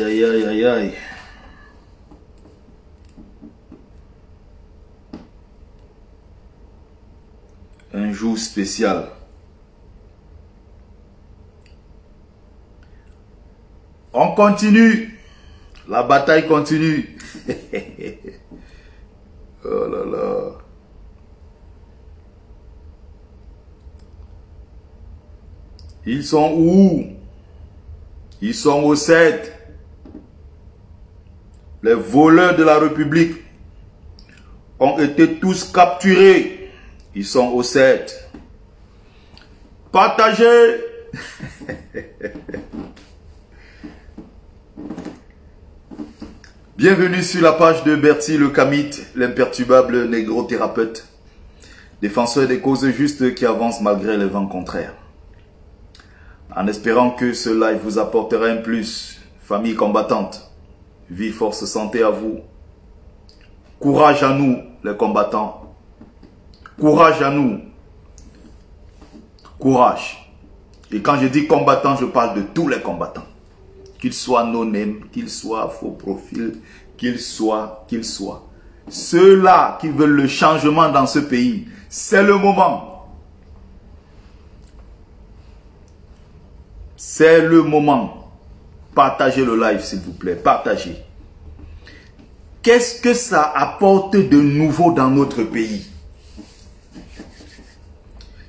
Aïe, aïe, aïe, aïe, aïe. Un jour spécial. On continue. La bataille continue. Oh là là. Ils sont où? Ils sont au 7. Les voleurs de la République ont été tous capturés. Ils sont au 7. Partagez. Bienvenue sur la page de Bertie le Kamit, l'imperturbable négro-thérapeute, défenseur des causes justes qui avance malgré les vents contraires. En espérant que ce live vous apportera un plus, famille combattante, vie, force, santé à vous. Courage à nous, les combattants. Courage à nous. Courage. Et quand je dis combattants, je parle de tous les combattants. Qu'ils soient no-name, qu'ils soient faux profil, qu'ils soient. Ceux-là qui veulent le changement dans ce pays, c'est le moment. C'est le moment. Partagez le live, s'il vous plaît. Partagez. Qu'est-ce que ça apporte de nouveau dans notre pays?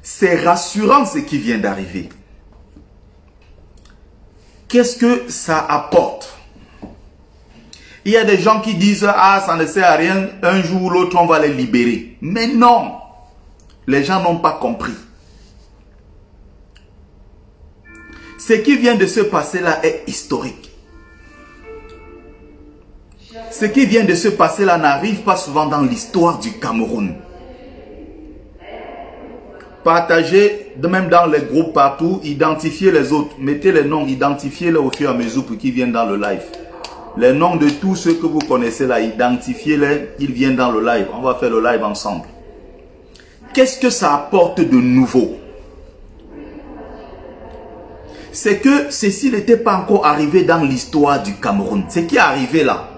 C'est rassurant ce qui vient d'arriver. Qu'est-ce que ça apporte? Il y a des gens qui disent, ah, ça ne sert à rien, un jour ou l'autre, on va les libérer. Mais non, les gens n'ont pas compris. Ce qui vient de se passer là est historique. Ce qui vient de se passer là n'arrive pas souvent dans l'histoire du Cameroun. Partagez, de même dans les groupes partout, identifiez les autres. Mettez les noms, identifiez-les au fur et à mesure pour qu'ils viennent dans le live. Les noms de tous ceux que vous connaissez là, identifiez-les, ils viennent dans le live. On va faire le live ensemble. Qu'est-ce que ça apporte de nouveau? C'est que ceci n'était pas encore arrivé dans l'histoire du Cameroun. Ce qui est arrivé là.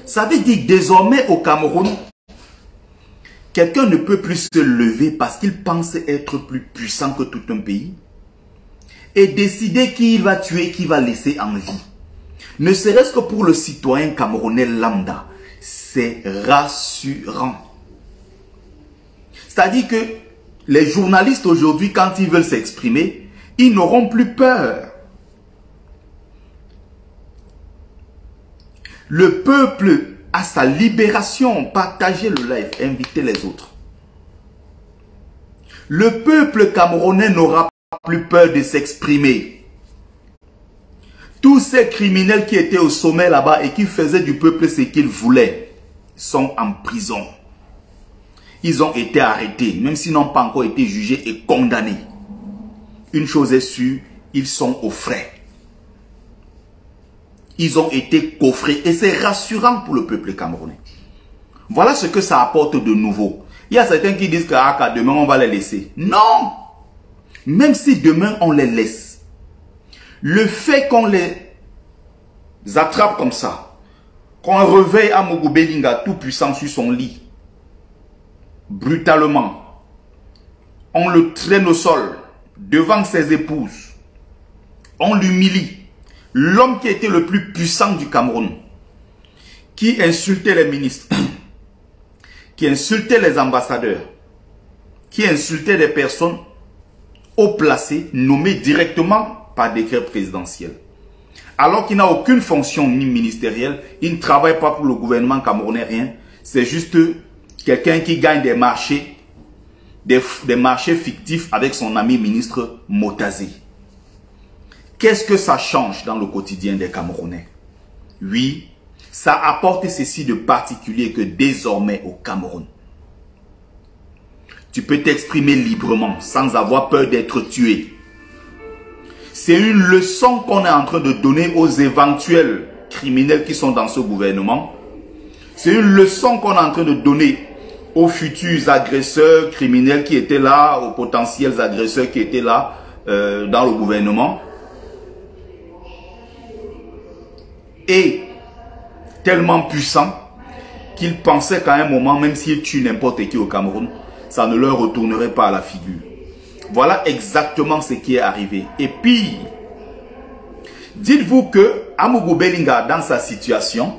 Ça veut dire que désormais au Cameroun, quelqu'un ne peut plus se lever parce qu'il pense être plus puissant que tout un pays et décider qui il va tuer, qui va laisser en vie. Ne serait-ce que pour le citoyen camerounais lambda, c'est rassurant. C'est-à-dire que les journalistes aujourd'hui, quand ils veulent s'exprimer, ils n'auront plus peur. Le peuple a sa libération. Partagez le live, invitez les autres. Le peuple camerounais n'aura plus peur de s'exprimer. Tous ces criminels qui étaient au sommet là-bas et qui faisaient du peuple ce qu'ils voulaient sont en prison. Ils ont été arrêtés, même s'ils n'ont pas encore été jugés et condamnés. Une chose est sûre, ils sont au frais. Ils ont été coffrés et c'est rassurant pour le peuple camerounais. Voilà ce que ça apporte de nouveau. Il y a certains qui disent que ah, demain on va les laisser. Non! Même si demain on les laisse, le fait qu'on les attrape comme ça, qu'on réveille Amougou Belinga tout puissant sur son lit, brutalement, on le traîne au sol devant ses épouses, on l'humilie. L'homme qui était le plus puissant du Cameroun, qui insultait les ministres, qui insultait les ambassadeurs, qui insultait les personnes haut placées, nommées directement par décret présidentiel. Alors qu'il n'a aucune fonction ni ministérielle, il ne travaille pas pour le gouvernement camerounais, rien. C'est juste quelqu'un qui gagne des marchés, des marchés fictifs avec son ami ministre Motazi. Qu'est-ce que ça change dans le quotidien des Camerounais? Oui, ça apporte ceci de particulier que désormais au Cameroun, tu peux t'exprimer librement sans avoir peur d'être tué. C'est une leçon qu'on est en train de donner aux éventuels criminels qui sont dans ce gouvernement. C'est une leçon qu'on est en train de donner aux futurs agresseurs criminels qui étaient là, aux potentiels agresseurs qui étaient là, dans le gouvernement est tellement puissant qu'ils pensaient qu'à un moment, même s'ils tuent n'importe qui au Cameroun, ça ne leur retournerait pas à la figure. Voilà exactement ce qui est arrivé. Et puis, dites-vous que Amougou Bellinga, dans sa situation,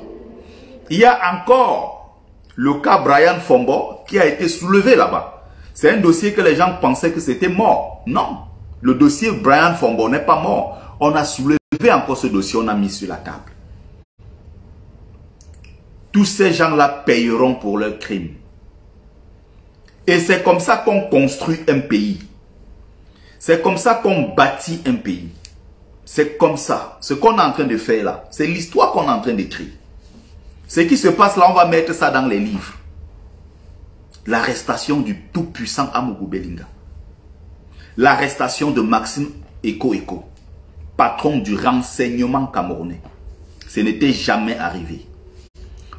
il y a encore le cas Brian Fombo qui a été soulevé là-bas. C'est un dossier que les gens pensaient que c'était mort. Non, le dossier Brian Fombo n'est pas mort. On a soulevé encore ce dossier, on a mis sur la table. Tous ces gens-là payeront pour leurs crimes. Et c'est comme ça qu'on construit un pays. C'est comme ça qu'on bâtit un pays. C'est comme ça. Ce qu'on est en train de faire là, c'est l'histoire qu'on est en train d'écrire. Ce qui se passe là, on va mettre ça dans les livres. L'arrestation du tout-puissant Amougou Bellinga. L'arrestation de Maxime Eko, patron du renseignement camerounais. Ce n'était jamais arrivé.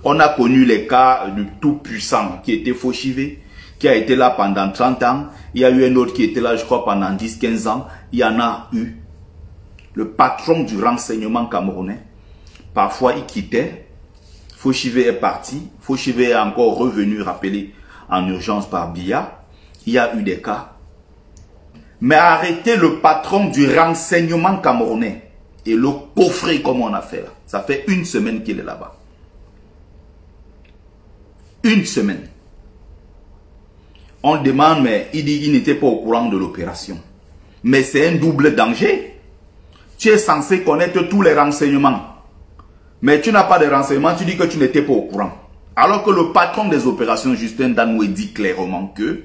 On a connu les cas du tout-puissant qui était Fauchivé, qui a été là pendant 30 ans. Il y a eu un autre qui était là, je crois, pendant 10-15 ans. Il y en a eu. Le patron du renseignement camerounais, parfois il quittait. Fauchivé est parti. Fauchivé est encore revenu, rappelé en urgence par Biya. Il y a eu des cas. Mais arrêter le patron du renseignement camerounais et le coffrer comme on a fait là. Ça fait une semaine qu'il est là-bas. Une semaine. On demande, mais il dit qu'il n'était pas au courant de l'opération. Mais c'est un double danger. Tu es censé connaître tous les renseignements. Mais tu n'as pas de renseignements, tu dis que tu n'étais pas au courant. Alors que le patron des opérations, Justin Danoué, dit clairement que,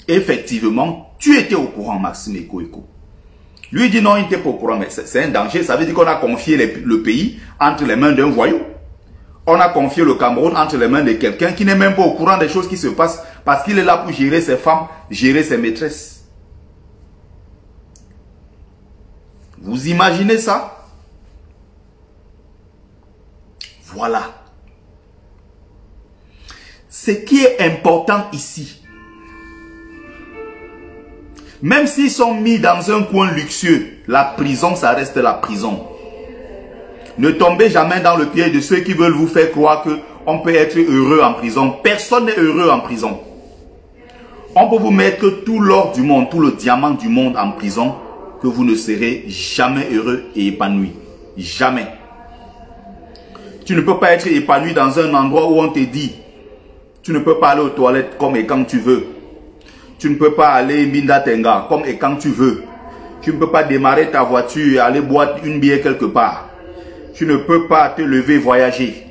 effectivement, tu étais au courant, Maxime Eko. Lui dit non, il n'était pas au courant, mais c'est un danger. Ça veut dire qu'on a confié le pays entre les mains d'un voyou. On a confié le Cameroun entre les mains de quelqu'un qui n'est même pas au courant des choses qui se passent parce qu'il est là pour gérer ses femmes, gérer ses maîtresses. Vous imaginez ça? Voilà. Ce qui est important ici, même s'ils sont mis dans un coin luxueux, la prison, ça reste la prison. Ne tombez jamais dans le piège de ceux qui veulent vous faire croire qu'on peut être heureux en prison. Personne n'est heureux en prison. On peut vous mettre tout l'or du monde, tout le diamant du monde en prison, que vous ne serez jamais heureux et épanoui. Jamais. Tu ne peux pas être épanoui dans un endroit où on te dit, tu ne peux pas aller aux toilettes comme et quand tu veux. Tu ne peux pas aller Minda Tenga comme et quand tu veux. Tu ne peux pas démarrer ta voiture et aller boire une bière quelque part. Tu ne peux pas te lever, voyager.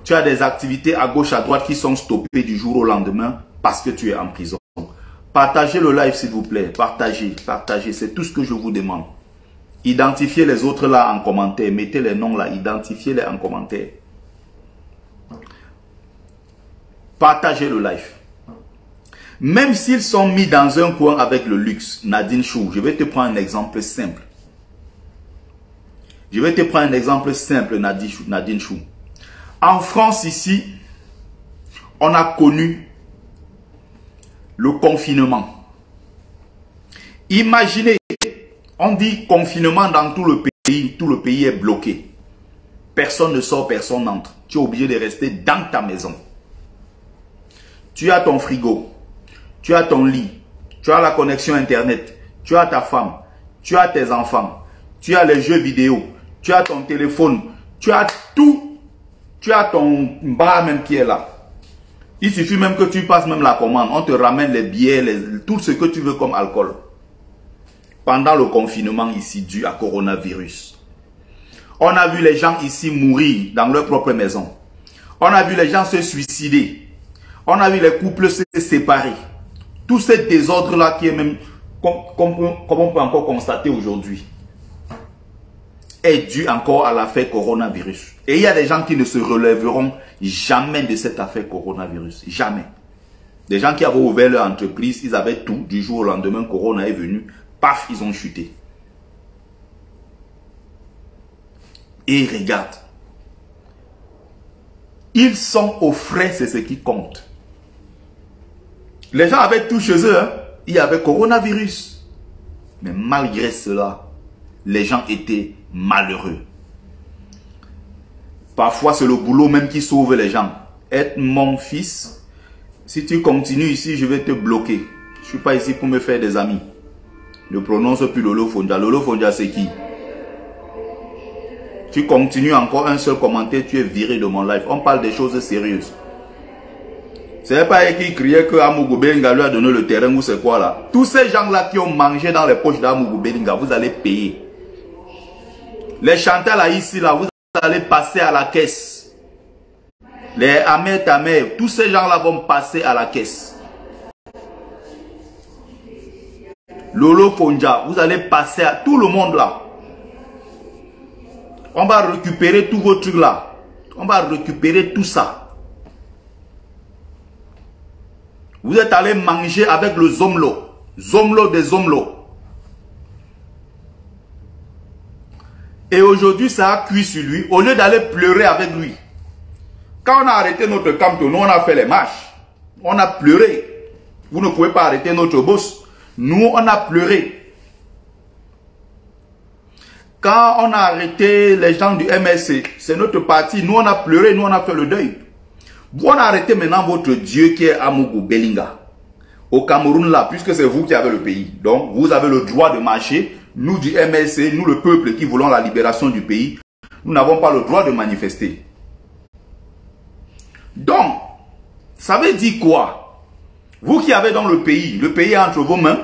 Tu as des activités à gauche, à droite qui sont stoppées du jour au lendemain parce que tu es en prison. Partagez le live s'il vous plaît. Partagez, partagez. C'est tout ce que je vous demande. Identifiez les autres là en commentaire. Mettez les noms là. Identifiez-les en commentaire. Partagez le live. Même s'ils sont mis dans un coin avec le luxe, Nadine Chou, je vais te prendre un exemple simple. Je vais te prendre un exemple simple, Nadine Chou. En France, ici, on a connu le confinement. Imaginez, on dit confinement dans tout le pays est bloqué. Personne ne sort, personne n'entre. Tu es obligé de rester dans ta maison. Tu as ton frigo, tu as ton lit, tu as la connexion internet, tu as ta femme, tu as tes enfants, tu as les jeux vidéo, tu as ton téléphone, tu as tout. Tu as ton bar même qui est là. Il suffit même que tu passes même la commande. On te ramène les billets, tout ce que tu veux comme alcool. Pendant le confinement ici dû à coronavirus. On a vu les gens ici mourir dans leur propre maison. On a vu les gens se suicider. On a vu les couples se séparer. Tout ce désordre-là qui est même, comme on peut encore constater aujourd'hui, est dû encore à l'affaire coronavirus. Et il y a des gens qui ne se relèveront jamais de cette affaire coronavirus. Jamais. Des gens qui avaient ouvert leur entreprise, ils avaient tout. Du jour au lendemain, Corona est venu. Paf, ils ont chuté. Et regarde. Ils sont aux frais, c'est ce qui compte. Les gens avaient tout chez eux. Hein. Il y avait coronavirus. Mais malgré cela, les gens étaient malheureux. Parfois, c'est le boulot même qui sauve les gens. Être mon fils, si tu continues ici, je vais te bloquer. Je ne suis pas ici pour me faire des amis. Ne prononce plus Lolo Fondia. Lolo Fondia, c'est qui? Tu continues encore un seul commentaire, tu es viré de mon live. On parle des choses sérieuses. C'est pas eux qui criaient que Amougou Belinga lui a donné le terrain ou c'est quoi là? Tous ces gens-là qui ont mangé dans les poches d'Amougou Belinga, vous allez payer. Les chanteurs là, ici, là, vous allez passer à la caisse. Les Ahmed Tamer, tous ces gens-là vont passer à la caisse. Lolo Fondia, vous allez passer à tout le monde là. On va récupérer tous vos trucs là. On va récupérer tout ça. Vous êtes allé manger avec le Zomlo. Zomlo des Zomlo. Et aujourd'hui, ça a cuit sur lui. Au lieu d'aller pleurer avec lui. Quand on a arrêté notre camp, nous on a fait les marches. On a pleuré. Vous ne pouvez pas arrêter notre boss. Nous, on a pleuré. Quand on a arrêté les gens du MSC, c'est notre parti. Nous, on a pleuré. Nous, on a fait le deuil. Vous, on a arrêté maintenant votre Dieu qui est Amougou Belinga. Au Cameroun, là, puisque c'est vous qui avez le pays. Donc, vous avez le droit de marcher. Nous, du MSC, nous, le peuple qui voulons la libération du pays, nous n'avons pas le droit de manifester. Donc, ça veut dire quoi? Vous qui avez dans le pays est entre vos mains,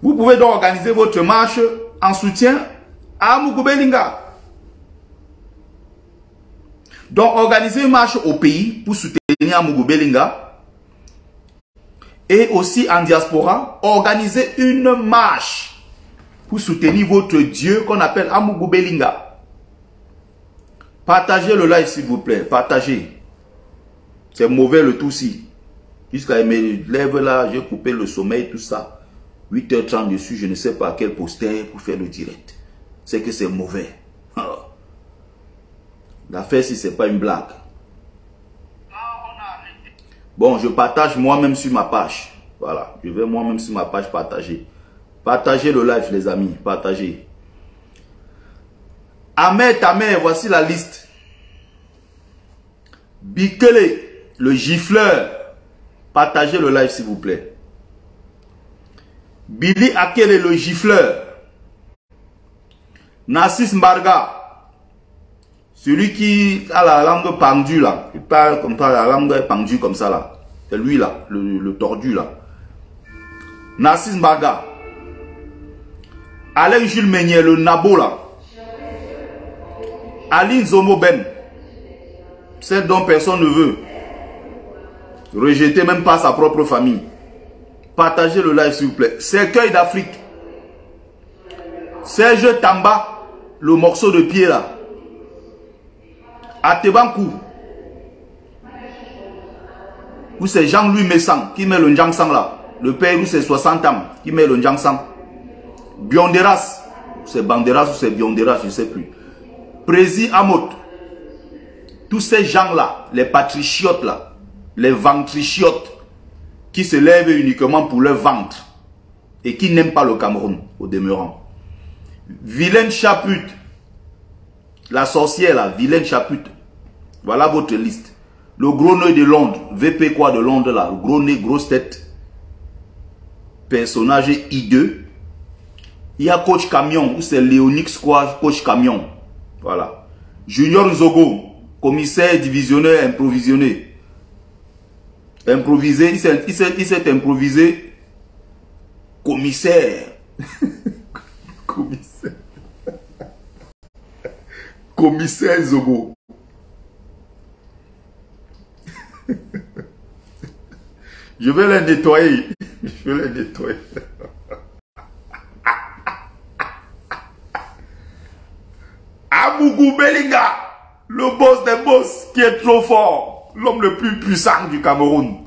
vous pouvez donc organiser votre marche en soutien à Amougou Belinga. Donc, organisez une marche au pays pour soutenir Amougou Belinga. Et aussi en diaspora, organisez une marche pour soutenir votre Dieu qu'on appelle Amougou Belinga. Partagez le live s'il vous plaît, partagez. C'est mauvais le tout-ci. Jusqu'à mes lèvres là, j'ai coupé le sommeil, tout ça. 8h30 dessus, je ne sais pas quel poster pour faire le direct. C'est que c'est mauvais. L'affaire, si c'est pas une blague. Bon, je partage moi-même sur ma page. Voilà, je vais moi-même sur ma page partager. Partagez le live, les amis. Partagez. Ahmed Tamer, voici la liste. Bikele, le gifleur. Partagez le live, s'il vous plaît. Billy Akele, le gifleur. Nassis Mbarga. Celui qui a la langue pendue là. Il parle comme ça, la langue est pendue comme ça là. C'est lui là, le tordu là. Nassis Mbarga. Alain Jules Meunier, le nabo là. Aline Zomo Ben. Celle dont personne ne veut. Rejeter même pas sa propre famille. Partagez le live s'il vous plaît. Cercueil d'Afrique. Serge Tamba. Le morceau de pied là. Atebankou. Où c'est Jean-Louis Messang qui met le Njangsang là. Le père où c'est 60 ans qui met le Njangsang. Bionderas. C'est Banderas ou c'est Bionderas, je ne sais plus. Prési Amot. Tous ces gens là, les patriotes là, les ventrichiotes qui se lèvent uniquement pour leur ventre et qui n'aiment pas le Cameroun au demeurant. Vilaine Chaput. La sorcière là, Vilaine Chaput. Voilà votre liste. Le gros nœud de Londres, VP quoi de Londres là, le gros nez, grosse tête. Personnage hideux. Il y a Coach Camion, ou c'est Léonix quoi, Coach Camion. Voilà. Junior Zogo, commissaire divisionnaire improvisionné. Improvisé, il s'est improvisé commissaire. Commissaire. Commissaire Zogo. Je vais les nettoyer. Je vais les nettoyer. Amougou Belinga, le boss des boss qui est trop fort, l'homme le plus puissant du Cameroun.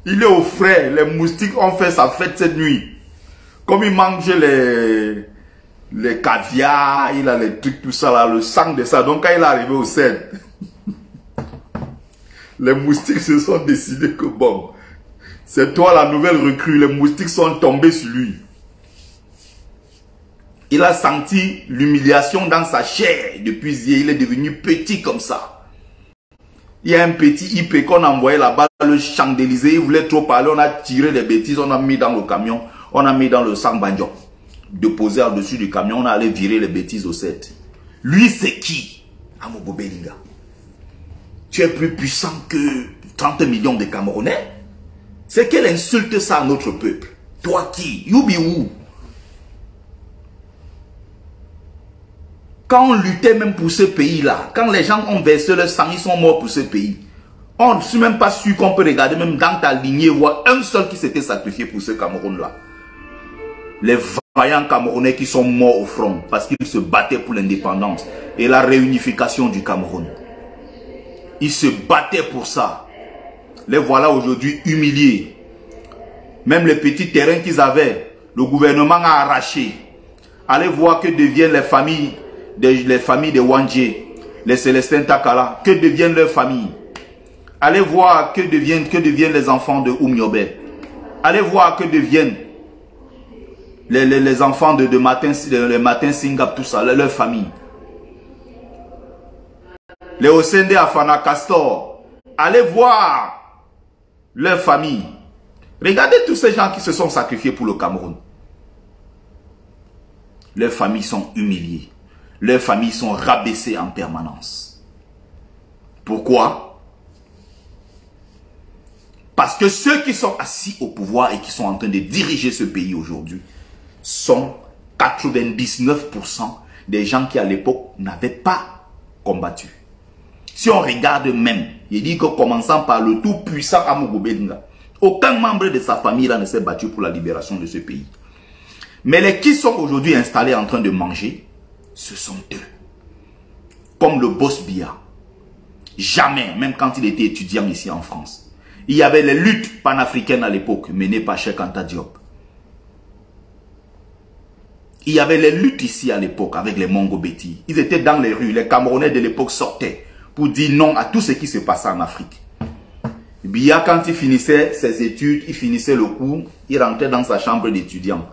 Il est au frais, les moustiques ont fait sa fête cette nuit. Comme il mange les caviar, il a les trucs, tout ça là, le sang de ça. Donc quand il est arrivé au Seine, les moustiques se sont décidés que bon, c'est toi la nouvelle recrue. Les moustiques sont tombés sur lui. Il a senti l'humiliation dans sa chair. Depuis hier, il est devenu petit comme ça. Il y a un petit IP qu'on a envoyé là-bas, le chandéliser. Il voulait trop parler. On a tiré les bêtises. On a mis dans le camion. On a mis dans le sac banjo. Déposé au-dessus du camion. On a allé virer les bêtises au set. Lui, c'est qui? Amogo Belinga. Tu es plus puissant que 30 millions de Camerounais? C'est quelle insulte ça à notre peuple? Toi qui? You be who? Quand on luttait même pour ce pays-là, quand les gens ont versé leur sang, ils sont morts pour ce pays. On ne suis même pas sûr qu'on peut regarder même dans ta lignée, voir un seul qui s'était sacrifié pour ce Cameroun-là. Les vaillants Camerounais qui sont morts au front parce qu'ils se battaient pour l'indépendance et la réunification du Cameroun. Ils se battaient pour ça. Les voilà aujourd'hui humiliés. Même les petits terrains qu'ils avaient, le gouvernement a arraché. Allez voir que deviennent les familles de Wandje, les Célestins Takala, que deviennent leurs familles. Allez voir que deviennent les enfants de Oumiobe. Allez voir que deviennent les enfants de Matin Singap, tout ça, leur famille. Les Osende Afana Castor, allez voir leur famille. Regardez tous ces gens qui se sont sacrifiés pour le Cameroun. Leurs familles sont humiliées. Leurs familles sont rabaissées en permanence. Pourquoi? Parce que ceux qui sont assis au pouvoir et qui sont en train de diriger ce pays aujourd'hui sont 99% des gens qui à l'époque n'avaient pas combattu. Si on regarde même, il dit que commençant par le tout puissant Amogo Belinga, aucun membre de sa famille là ne s'est battu pour la libération de ce pays. Mais les qui sont aujourd'hui installés en train de manger, ce sont eux. Comme le boss Biya. Jamais, même quand il était étudiant ici en France, il y avait les luttes panafricaines à l'époque menées par Cheikh Anta Diop. Il y avait les luttes ici à l'époque avec les Mongo-Betty. Ils étaient dans les rues. Les Camerounais de l'époque sortaient pour dire non à tout ce qui se passait en Afrique. Biya, quand il finissait ses études, il finissait le cours, il rentrait dans sa chambre d'étudiant.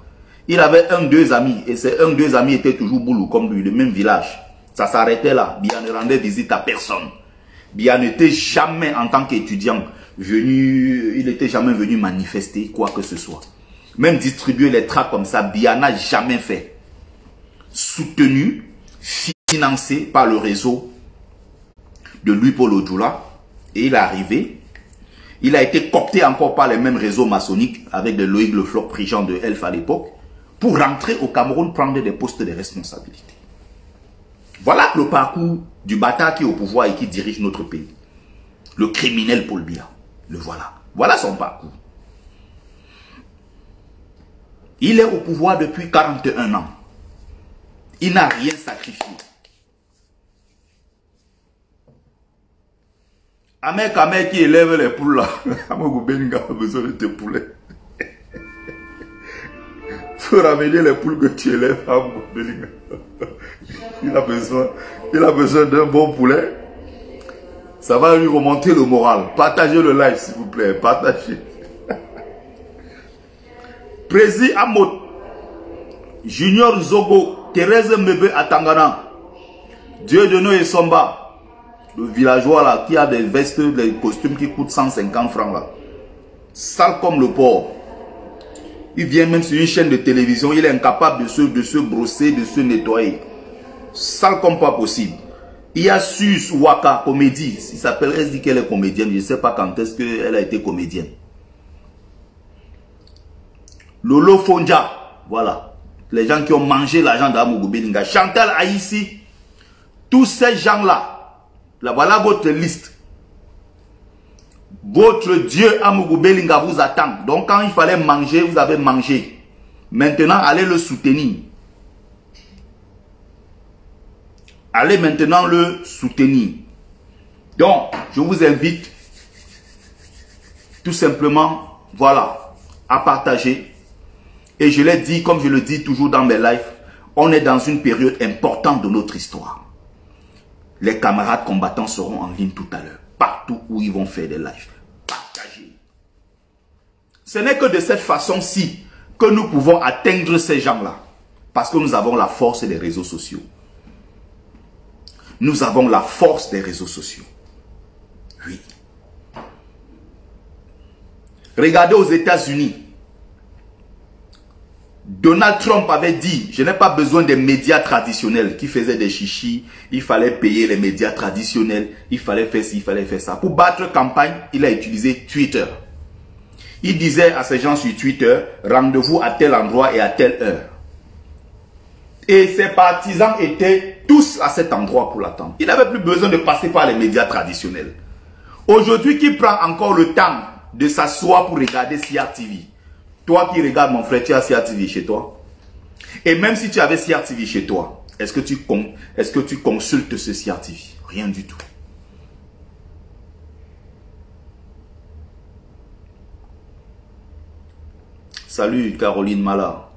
Il avait deux amis, et ces deux amis étaient toujours boulou comme lui, le même village. Ça s'arrêtait là. Biya ne rendait visite à personne. Biya n'était jamais, en tant qu'étudiant, il n'était jamais venu manifester quoi que ce soit. Même distribuer les tracts comme ça, Biya n'a jamais fait. Soutenu, financé par le réseau de Louis Paul Odjoula, et il est arrivé. Il a été coopté encore par les mêmes réseaux maçonniques avec de Loïc Le Floch Prigent de Elf à l'époque pour rentrer au Cameroun prendre des postes de responsabilité. Voilà le parcours du bâtard qui est au pouvoir et qui dirige notre pays. Le criminel Paul Biya. Le voilà. Voilà son parcours. Il est au pouvoir depuis 41 ans. Il n'a rien sacrifié. Ahmed qui élève les poules là. Amogo Belinga a besoin de tes poulets. Faut ramener les poules que tu élèves à Amogo Belinga. Il a besoin d'un bon poulet. Ça va lui remonter le moral. Partagez le live s'il vous plaît. Partagez. Prési Amot, Junior Zogo, Thérèse Mebe Atangana, Dieu de nous et Somba, le villageois là qui a des vestes, des costumes qui coûtent 150 francs là, sale comme le porc. Il vient même sur une chaîne de télévision, il est incapable de se brosser, de se nettoyer. Sale comme pas possible. Il y a Sus Waka, comédie, il s'appelle, elle dit qu'elle est comédienne, je ne sais pas quand est-ce qu'elle a été comédienne. Lolo Fonja, voilà, les gens qui ont mangé l'argent d'Amogo Belinga. Chantal Aïssi, tous ces gens-là, là, voilà votre liste. Votre Dieu Amogo Belinga vous attend. Donc quand il fallait manger, vous avez mangé. Maintenant, allez le soutenir. Allez maintenant le soutenir. Donc, je vous invite tout simplement, voilà, à partager. Et je l'ai dit, comme je le dis toujours dans mes lives, on est dans une période importante de notre histoire. Les camarades combattants seront en ligne tout à l'heure, partout où ils vont faire des lives. Partagez. Ce n'est que de cette façon-ci que nous pouvons atteindre ces gens-là. Parce que nous avons la force des réseaux sociaux. Nous avons la force des réseaux sociaux. Oui. Regardez aux États-Unis. Donald Trump avait dit, je n'ai pas besoin des médias traditionnels qui faisaient des chichis, il fallait payer les médias traditionnels, il fallait faire ci, il fallait faire ça. Pour battre campagne, il a utilisé Twitter. Il disait à ces gens sur Twitter, rendez-vous à tel endroit et à telle heure. Et ses partisans étaient tous à cet endroit pour l'attendre. Il n'avait plus besoin de passer par les médias traditionnels. Aujourd'hui, qui prend encore le temps de s'asseoir pour regarder CRTV? Toi qui regardes, mon frère, tu as CRTV chez toi. Et même si tu avais CRTV chez toi, est-ce que tu consultes ce CRTV? Rien du tout. Salut Caroline Mala.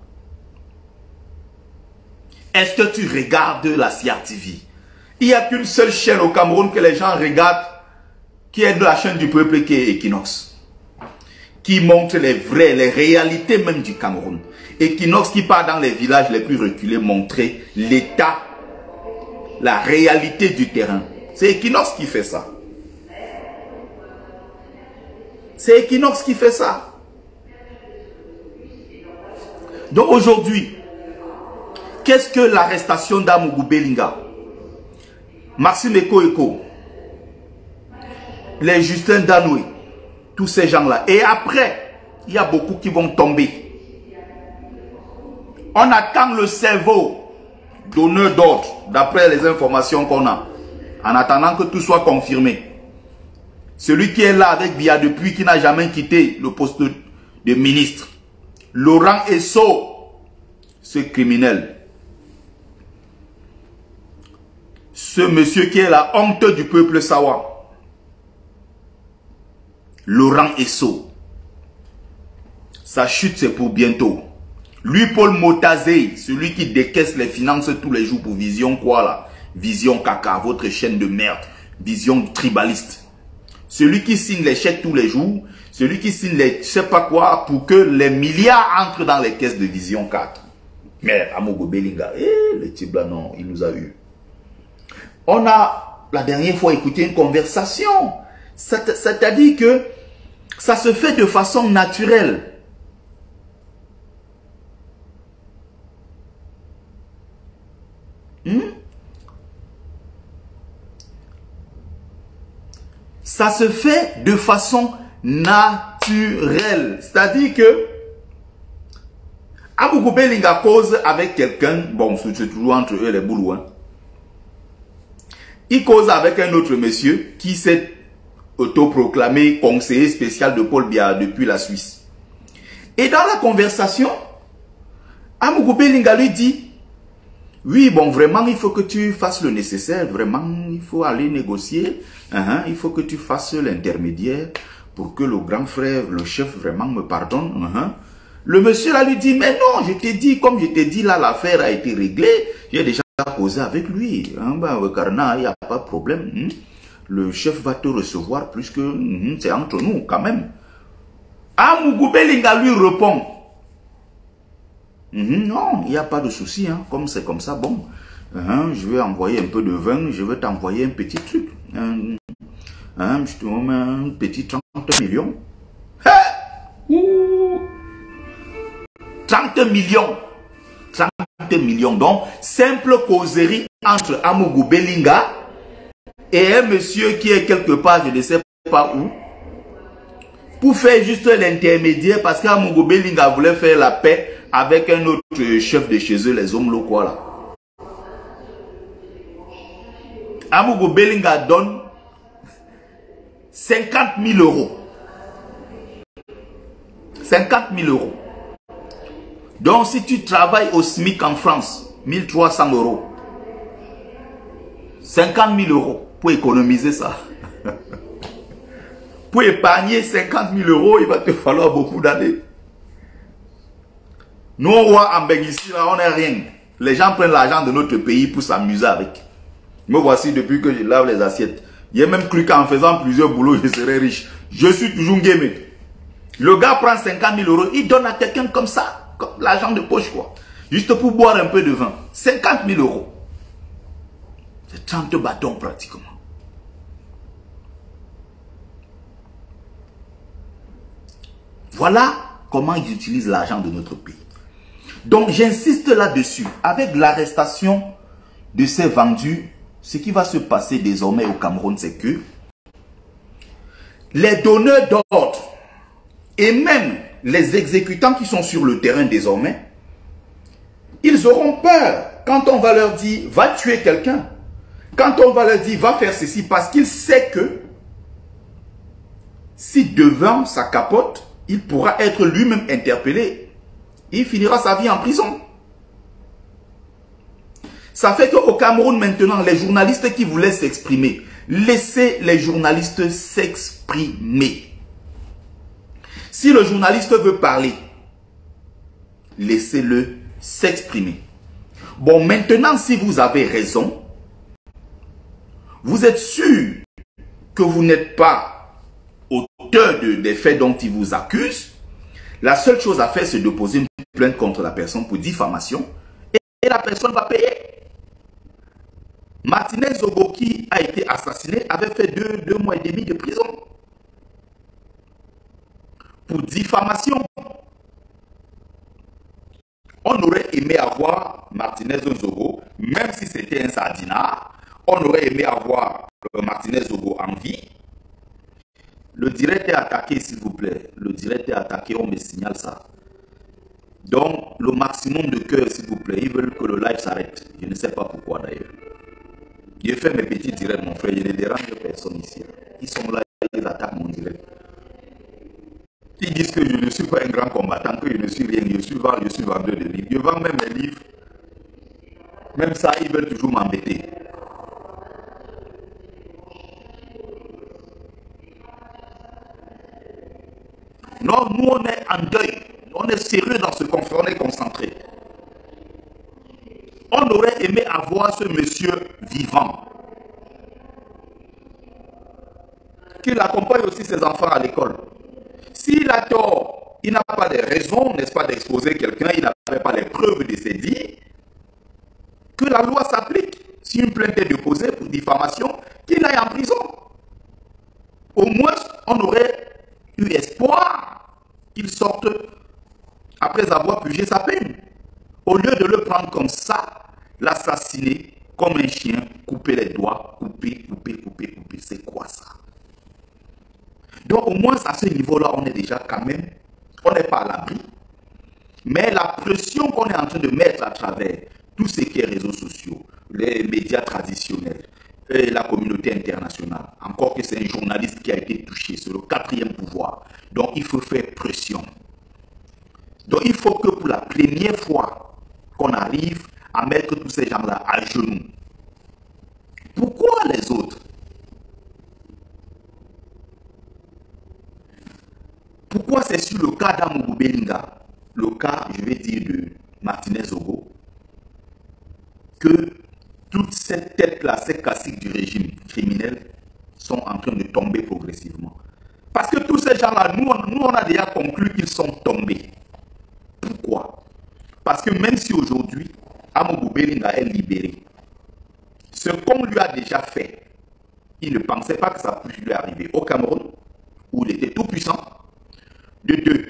Est-ce que tu regardes la CRTV? Il n'y a qu'une seule chaîne au Cameroun que les gens regardent, qui est de la chaîne du peuple, qui est Equinox. Qui montre les réalités même du Cameroun. Equinox qui part dans les villages les plus reculés, montrer l'état, la réalité du terrain. C'est Equinox qui fait ça. C'est Equinox qui fait ça. Donc aujourd'hui, qu'est-ce que l'arrestation d'Amougou Belinga, Maxime Eko, les Justin Danoué, tous ces gens-là. Et après, il y a beaucoup qui vont tomber. On attend le cerveau donneur d'ordre, d'après les informations qu'on a, en attendant que tout soit confirmé. Celui qui est là avec Biya depuis, qui n'a jamais quitté le poste de ministre. Laurent Esso, ce criminel. Ce monsieur qui est la honte du peuple Sawa. Laurent Esso. Sa chute, c'est pour bientôt. Lui, Paul Motazé, celui qui décaisse les finances tous les jours pour Vision quoi là? Vision caca, votre chaîne de merde. Vision tribaliste. Celui qui signe les chèques tous les jours. Celui qui signe les je sais pas quoi pour que les milliards entrent dans les caisses de Vision 4. Mais Amougou Belinga, le type là, non, il nous a eu. On a la dernière fois écouté une conversation. C'est-à-dire que ça se fait de façon naturelle. Ça se fait de façon naturelle. C'est-à-dire que Amougou Belinga cause avec quelqu'un, bon, c'est toujours entre eux les boulous, hein. Il cause avec un autre monsieur qui s'est autoproclamé conseiller spécial de Paul Biya depuis la Suisse. Et dans la conversation, Amougou Belinga lui dit, oui, bon, vraiment, il faut que tu fasses le nécessaire, vraiment, il faut aller négocier, il faut que tu fasses l'intermédiaire pour que le grand frère, le chef, vraiment me pardonne. Le monsieur là lui dit, mais non, je t'ai dit, comme je t'ai dit, là, l'affaire a été réglée, j'ai déjà causé avec lui, Karna, il n'y a pas de problème, le chef va te recevoir plus que, c'est entre nous, quand même. Amougou Belinga lui répond, non, il n'y a pas de souci, comme c'est comme ça, bon, je vais envoyer un peu de vin, je vais t'envoyer un petit truc, je te mets un petit 30 millions. 30 millions. 30 millions. Donc, simple causerie entre Amougou Belinga et un monsieur qui est quelque part, je ne sais pas où, pour faire juste l'intermédiaire parce qu'Amougou Belinga voulait faire la paix avec un autre chef de chez eux, les hommes locaux là. Amougou Belinga donne 50 000 euros. 50 000 euros. Donc, si tu travailles au SMIC en France, 1300 euros. 50 000 euros pour économiser ça. Pour épargner 50 000 euros, il va te falloir beaucoup d'années. Nous, on voit en Belgique, ici, là, on n'est rien. Les gens prennent l'argent de notre pays pour s'amuser avec. Me voici depuis que je lave les assiettes. J'ai même cru qu'en faisant plusieurs boulots, je serais riche. Je suis toujours gamé. Le gars prend 50 000 euros, il donne à quelqu'un comme ça. L'argent de poche, quoi. Juste pour boire un peu de vin. 50 000 euros. C'est 30 bâtons pratiquement. Voilà comment ils utilisent l'argent de notre pays. Donc j'insiste là-dessus. Avec l'arrestation de ces vendus, ce qui va se passer désormais au Cameroun, c'est que les donneurs d'ordre et même les exécutants qui sont sur le terrain désormais, ils auront peur quand on va leur dire va tuer quelqu'un, quand on va leur dire va faire ceci, parce qu'il sait que si devant sa capote, il pourra être lui-même interpellé, il finira sa vie en prison. Ça fait qu'au Cameroun maintenant, les journalistes qui voulaient s'exprimer, laissez les journalistes s'exprimer. Si le journaliste veut parler, laissez-le s'exprimer. Bon, maintenant, si vous avez raison, vous êtes sûr que vous n'êtes pas auteur des faits dont il vous accuse, la seule chose à faire, c'est de poser une plainte contre la personne pour diffamation et la personne va payer. Martinez Zogo, qui a été assassiné, avait fait deux mois et demi de prison pour diffamation. On aurait aimé avoir Martinez Zogo, même si c'était un sardinard, on aurait aimé avoir Martinez Zogo en vie. Le direct est attaqué, s'il vous plaît. Le direct est attaqué, on me signale ça. Donc, le maximum de cœur, s'il vous plaît. Ils veulent que le live s'arrête. Je ne sais pas pourquoi d'ailleurs. J'ai fait mes petits directs, mon frère. Je ne dérange personne ici. Ils sont là, ils attaquent mon direct. Ils disent que je ne suis pas un grand combattant, que je ne suis rien. Je suis vendeur de livres. Je vends même mes livres. Même ça, ils veulent toujours m'embêter. Non, nous on est en deuil. On est sérieux dans ce conflit, on est concentré. On aurait aimé avoir ce monsieur vivant. Qu'il accompagne aussi ses enfants à l'école. S'il a tort, il n'a pas de raison, n'est-ce pas, d'exposer quelqu'un, il n'avait pas les preuves de ses dits, que la loi s'applique. Si une plainte est déposée pour diffamation, qu'il aille en prison. Au moins, on aurait eu espoir qu'il sorte après avoir purgé sa peine. Au lieu de le prendre comme ça, l'assassiner comme un chien, couper les doigts, couper. C'est quoi ça? Donc au moins à ce niveau-là, on est déjà quand même, on n'est pas à l'abri. Mais la pression qu'on est en train de mettre à travers tout ce qui est réseaux sociaux, les médias traditionnels, et la communauté internationale, encore que c'est un journaliste qui a été touché, c'est le 4e pouvoir. Donc il faut faire pression. Donc il faut que pour la première fois qu'on arrive à mettre tous ces gens-là à genoux. Pourquoi les autres? Pourquoi c'est sur le cas d'Amoubou Belinga, le cas, je vais dire, de Martinez Zogo, que toutes ces têtes-là, ces classiques du régime criminel, sont en train de tomber progressivement? Parce que tous ces gens-là, nous on a déjà conclu qu'ils sont tombés. Pourquoi? Parce que même si aujourd'hui, Amoubou Belinga est libéré, ce qu'on lui a déjà fait, il ne pensait pas que ça puisse lui arriver au Cameroun, où il était tout puissant. De deux,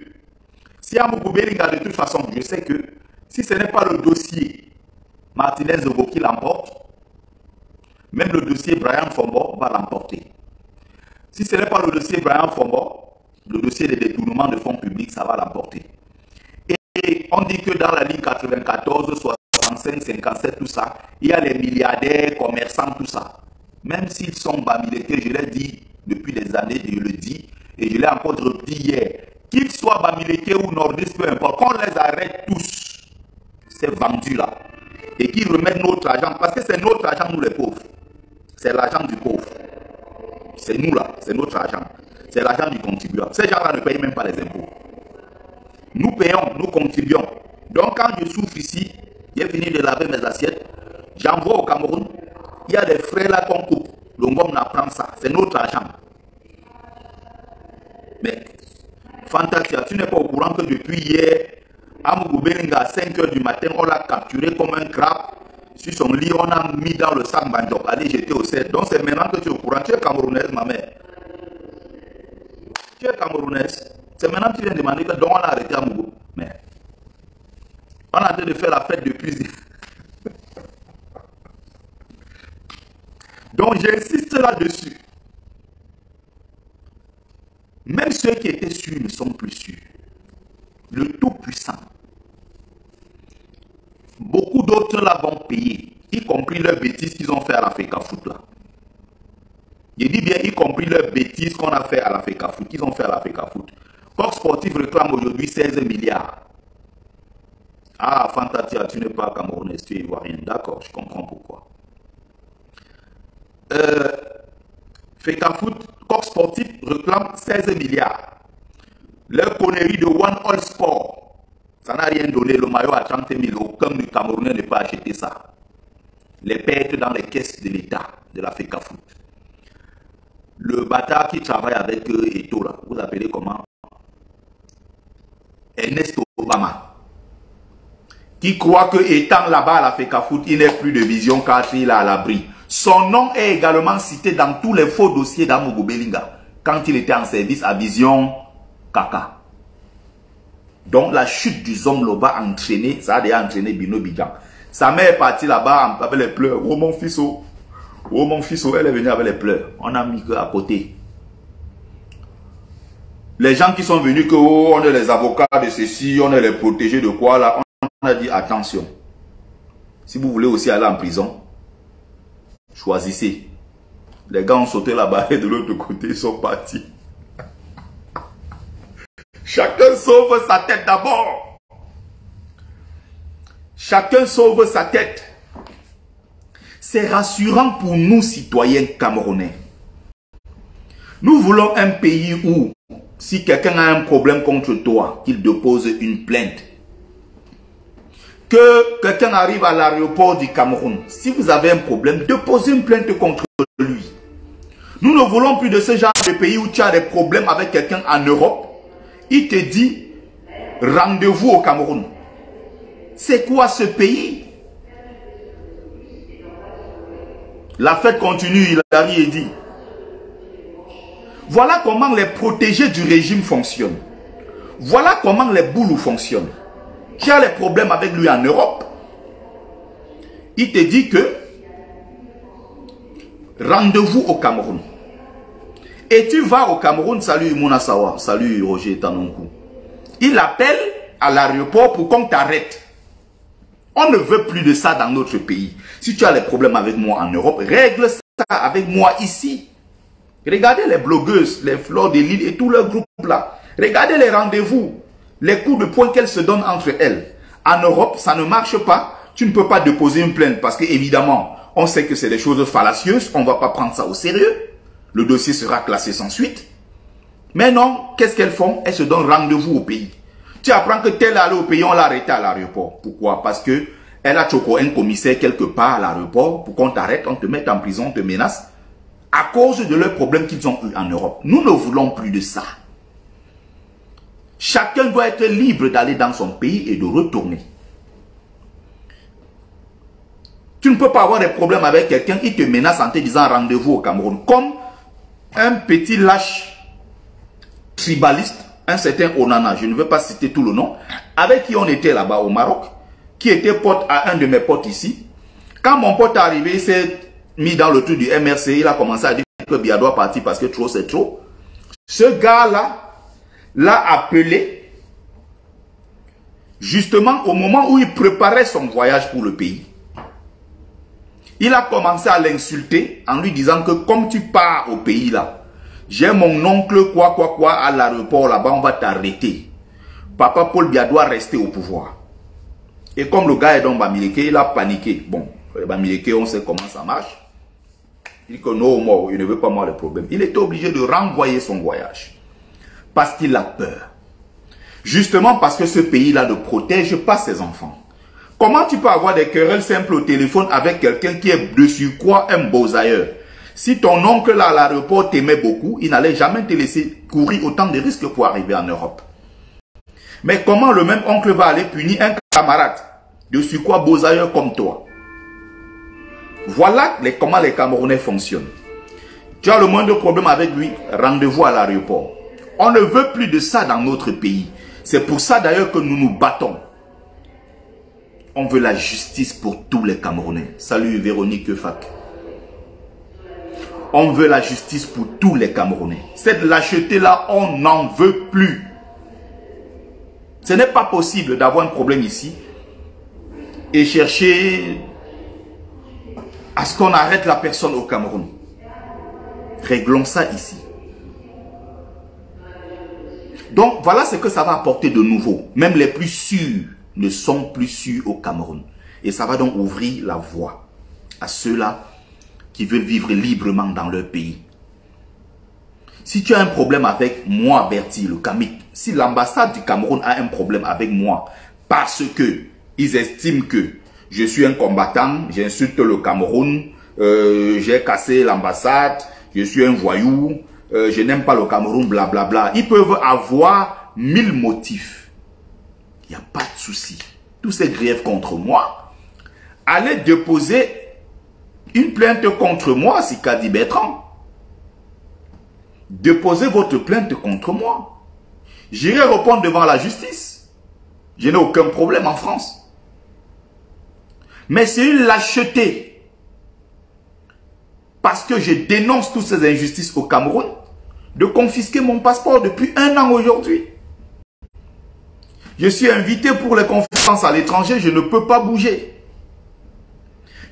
si Amoubou Belinga, de toute façon, je sais que si ce n'est pas le dossier Martinez Zogo qui l'emporte, même le dossier Brian Fombo va l'emporter. Si ce n'est pas le dossier Brian Fombo, le dossier des détournements de fonds publics, ça va l'emporter. Et on dit que dans la ligne 94, 65, 57, tout ça, il y a les milliardaires, commerçants, tout ça. Même s'ils sont bamilekés, je l'ai dit depuis des années, je le dis, et je l'ai encore repris hier, qu'ils soient bamilekés ou nordistes, peu importe, qu'on les arrête tous, ces vendus-là, et qu'ils remettent notre argent, parce que c'est notre argent, nous les pauvres. C'est l'argent du pauvre. C'est nous là, c'est notre argent. C'est l'argent du contribuable. Ces gens-là ne payent même pas les impôts. Nous payons, nous contribuons. Donc quand je souffre ici, j'ai fini de laver mes assiettes, j'envoie au Cameroun, il y a des frais là qu'on coupe. Le Ngom apprend ça, c'est notre argent. Mais, Fantasia, tu n'es pas au courant que depuis hier, À Mougoubelinga, à 5 h du matin, on l'a capturé comme un crabe. Sur son lit, on a mis dans le sac Bandok. Allez, j'étais au 7. Donc c'est maintenant que tu es au courant. Tu es camerounaise, ma mère. Tu es camerounaise. C'est maintenant que tu viens de demander que donc on a arrêté à Mougou. Mais on a en train de faire la fête depuis. Donc j'insiste là-dessus. Même ceux qui étaient sûrs ne sont plus sûrs. Le Tout-Puissant. Beaucoup d'autres là vont payer, y compris leurs bêtises qu'ils ont fait à la FECAFOOT là. Je dis bien, y compris leurs bêtises qu'on a fait à la FECAFOOT, qu'ils ont fait à la FECAFOOT. Coq Sportif réclame aujourd'hui 16 milliards. Ah, Fantatia, tu n'es pas camerounais, tu es ivoirien. D'accord, je comprends pourquoi. FECAFOOT, Coq Sportif réclame 16 milliards. Leur connerie de One All Sport, ça n'a rien donné. Le maillot à 30 000, aucun du Camerounais ne peut acheter ça. Les pertes dans les caisses de l'État, de la FECAFOOT. Le bâtard qui travaille avec Eto, là, vous appelez comment? Ernest Obama. Qui croit que étant là-bas à la FECAFOOT, il n'est plus de vision car il est à l'abri. Son nom est également cité dans tous les faux dossiers d'Amogo Belinga quand il était en service à Vision Kaka. Donc la chute du Zomloba a entraîné, ça a déjà entraîné Bino Bidjan. Sa mère est partie là-bas avec les pleurs. Oh mon fils, oh mon fils, elle est venue avec les pleurs. On a mis que à côté. Les gens qui sont venus que oh, on est les avocats de ceci, on est les protégés de quoi là, on a dit attention. Si vous voulez aussi aller en prison, choisissez. Les gars ont sauté là-bas et de l'autre côté ils sont partis. Chacun sauve sa tête d'abord. Chacun sauve sa tête. C'est rassurant pour nous, citoyens camerounais. Nous voulons un pays où, si quelqu'un a un problème contre toi, qu'il dépose une plainte. Que quelqu'un arrive à l'aéroport du Cameroun, si vous avez un problème, déposez une plainte contre lui. Nous ne voulons plus de ce genre de pays où tu as des problèmes avec quelqu'un en Europe. Il te dit, rendez-vous au Cameroun. C'est quoi ce pays? La fête continue, il arrive et dit. Voilà comment les protégés du régime fonctionnent. Voilà comment les boulous fonctionnent. Tu as les problèmes avec lui en Europe. Il te dit que rendez-vous au Cameroun. Et tu vas au Cameroun, salut Mouna Sawa, salut Roger Tanonkou. Il appelle à l'aéroport pour qu'on t'arrête. On ne veut plus de ça dans notre pays. Si tu as les problèmes avec moi en Europe, règle ça avec moi ici. Regardez les blogueuses, les Fleurs de Lille et tout leur groupe là. Regardez les rendez-vous, les coups de poing qu'elles se donnent entre elles. En Europe, ça ne marche pas. Tu ne peux pas déposer une plainte parce que évidemment, on sait que c'est des choses fallacieuses. On ne va pas prendre ça au sérieux. Le dossier sera classé sans suite. Mais non, qu'est-ce qu'elles font? Elles se donnent rendez-vous au pays. Tu apprends que tel est allé au pays, on l'a arrêté à l'aéroport. Pourquoi? Parce que elle a choqué un commissaire quelque part à l'aéroport pour qu'on t'arrête, on te mette en prison, on te menace à cause de leurs problèmes qu'ils ont eu en Europe. Nous ne voulons plus de ça. Chacun doit être libre d'aller dans son pays et de retourner. Tu ne peux pas avoir des problèmes avec quelqu'un qui te menace en te disant rendez-vous au Cameroun. Comme un petit lâche tribaliste, un certain Onana, je ne veux pas citer tout le nom, avec qui on était là-bas au Maroc, qui était pote à un de mes potes ici. Quand mon pote est arrivé, il s'est mis dans le truc du MRC, il a commencé à dire que Bia doit partir parce que trop c'est trop. Ce gars-là l'a appelé justement au moment où il préparait son voyage pour le pays. Il a commencé à l'insulter en lui disant que comme tu pars au pays là, j'ai mon oncle quoi à l'aéroport là-bas, on va t'arrêter. Papa Paul Biya doit rester au pouvoir. Et comme le gars est dans Bamileke, il a paniqué. Bon, Bamileke, on sait comment ça marche. Il dit que non, il ne veut pas moi le problème. Il était obligé de renvoyer son voyage. Parce qu'il a peur. Justement parce que ce pays-là ne protège pas ses enfants. Comment tu peux avoir des querelles simples au téléphone avec quelqu'un qui est de surcroît un beau-ailleurs? Si ton oncle là à l'aéroport t'aimait beaucoup, il n'allait jamais te laisser courir autant de risques pour arriver en Europe. Mais comment le même oncle va aller punir un camarade de surcroît beaux-ailleurs comme toi? Voilà comment les Camerounais fonctionnent. Tu as le moindre problème avec lui, rendez-vous à l'aéroport. On ne veut plus de ça dans notre pays. C'est pour ça d'ailleurs que nous nous battons. On veut la justice pour tous les Camerounais. Salut Véronique Fak. On veut la justice pour tous les Camerounais. Cette lâcheté-là, on n'en veut plus. Ce n'est pas possible d'avoir un problème ici et chercher à ce qu'on arrête la personne au Cameroun. Réglons ça ici. Donc, voilà ce que ça va apporter de nouveau. Même les plus sûrs ne sont plus sûrs au Cameroun. Et ça va donc ouvrir la voie à ceux-là qui veulent vivre librement dans leur pays. Si tu as un problème avec moi, Bertie, le Kamik, si l'ambassade du Cameroun a un problème avec moi parce que ils estiment que je suis un combattant, j'insulte le Cameroun, j'ai cassé l'ambassade, je suis un voyou, je n'aime pas le Cameroun, blablabla. Ils peuvent avoir 1000 motifs. Il n'y a pas de souci. Tous ces griefs contre moi, allez déposer une plainte contre moi, Sikadi Bertrand. Déposez votre plainte contre moi. J'irai répondre devant la justice. Je n'ai aucun problème en France. Mais c'est une lâcheté. Parce que je dénonce toutes ces injustices au Cameroun, de confisquer mon passeport depuis 1 an aujourd'hui. Je suis invité pour les conférences à l'étranger, je ne peux pas bouger.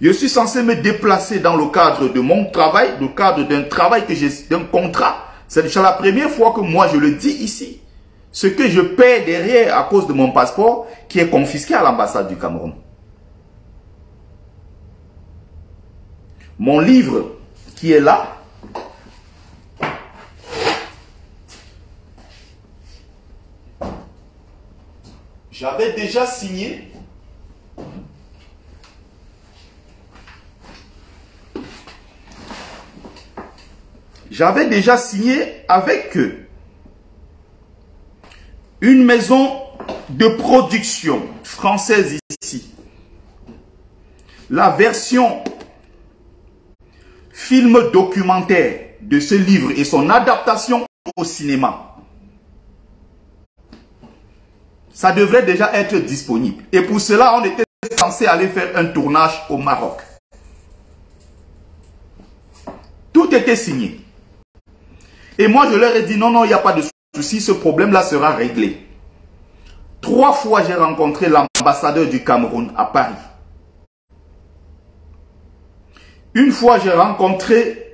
Je suis censé me déplacer dans le cadre de mon travail, le cadre d'un travail que j'ai, d'un contrat. C'est déjà la première fois que moi je le dis ici. Ce que je paie derrière à cause de mon passeport qui est confisqué à l'ambassade du Cameroun. Mon livre qui est là, j'avais déjà signé avec une maison de production française ici. La version film documentaire de ce livre et son adaptation au cinéma. Ça devrait déjà être disponible. Et pour cela, on était censé aller faire un tournage au Maroc. Tout était signé. Et moi, je leur ai dit, non, non, il n'y a pas de souci, ce problème-là sera réglé. 3 fois, j'ai rencontré l'ambassadeur du Cameroun à Paris. Une fois, j'ai rencontré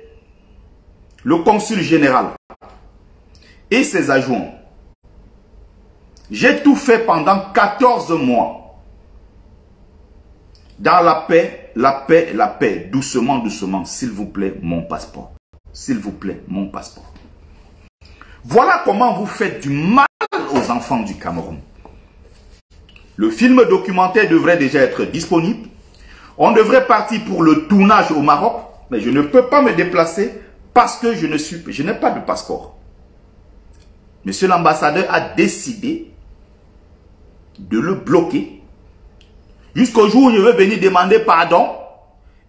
le consul général et ses adjoints. J'ai tout fait pendant 14 mois. Dans la paix, la paix, la paix. Doucement, doucement. S'il vous plaît, mon passeport. S'il vous plaît, mon passeport. Voilà comment vous faites du mal aux enfants du Cameroun. Le film documentaire devrait déjà être disponible. On devrait partir pour le tournage au Maroc. Mais je ne peux pas me déplacer parce que je n'ai pas de passeport. Monsieur l'ambassadeur a décidé de le bloquer jusqu'au jour où je vais venir demander pardon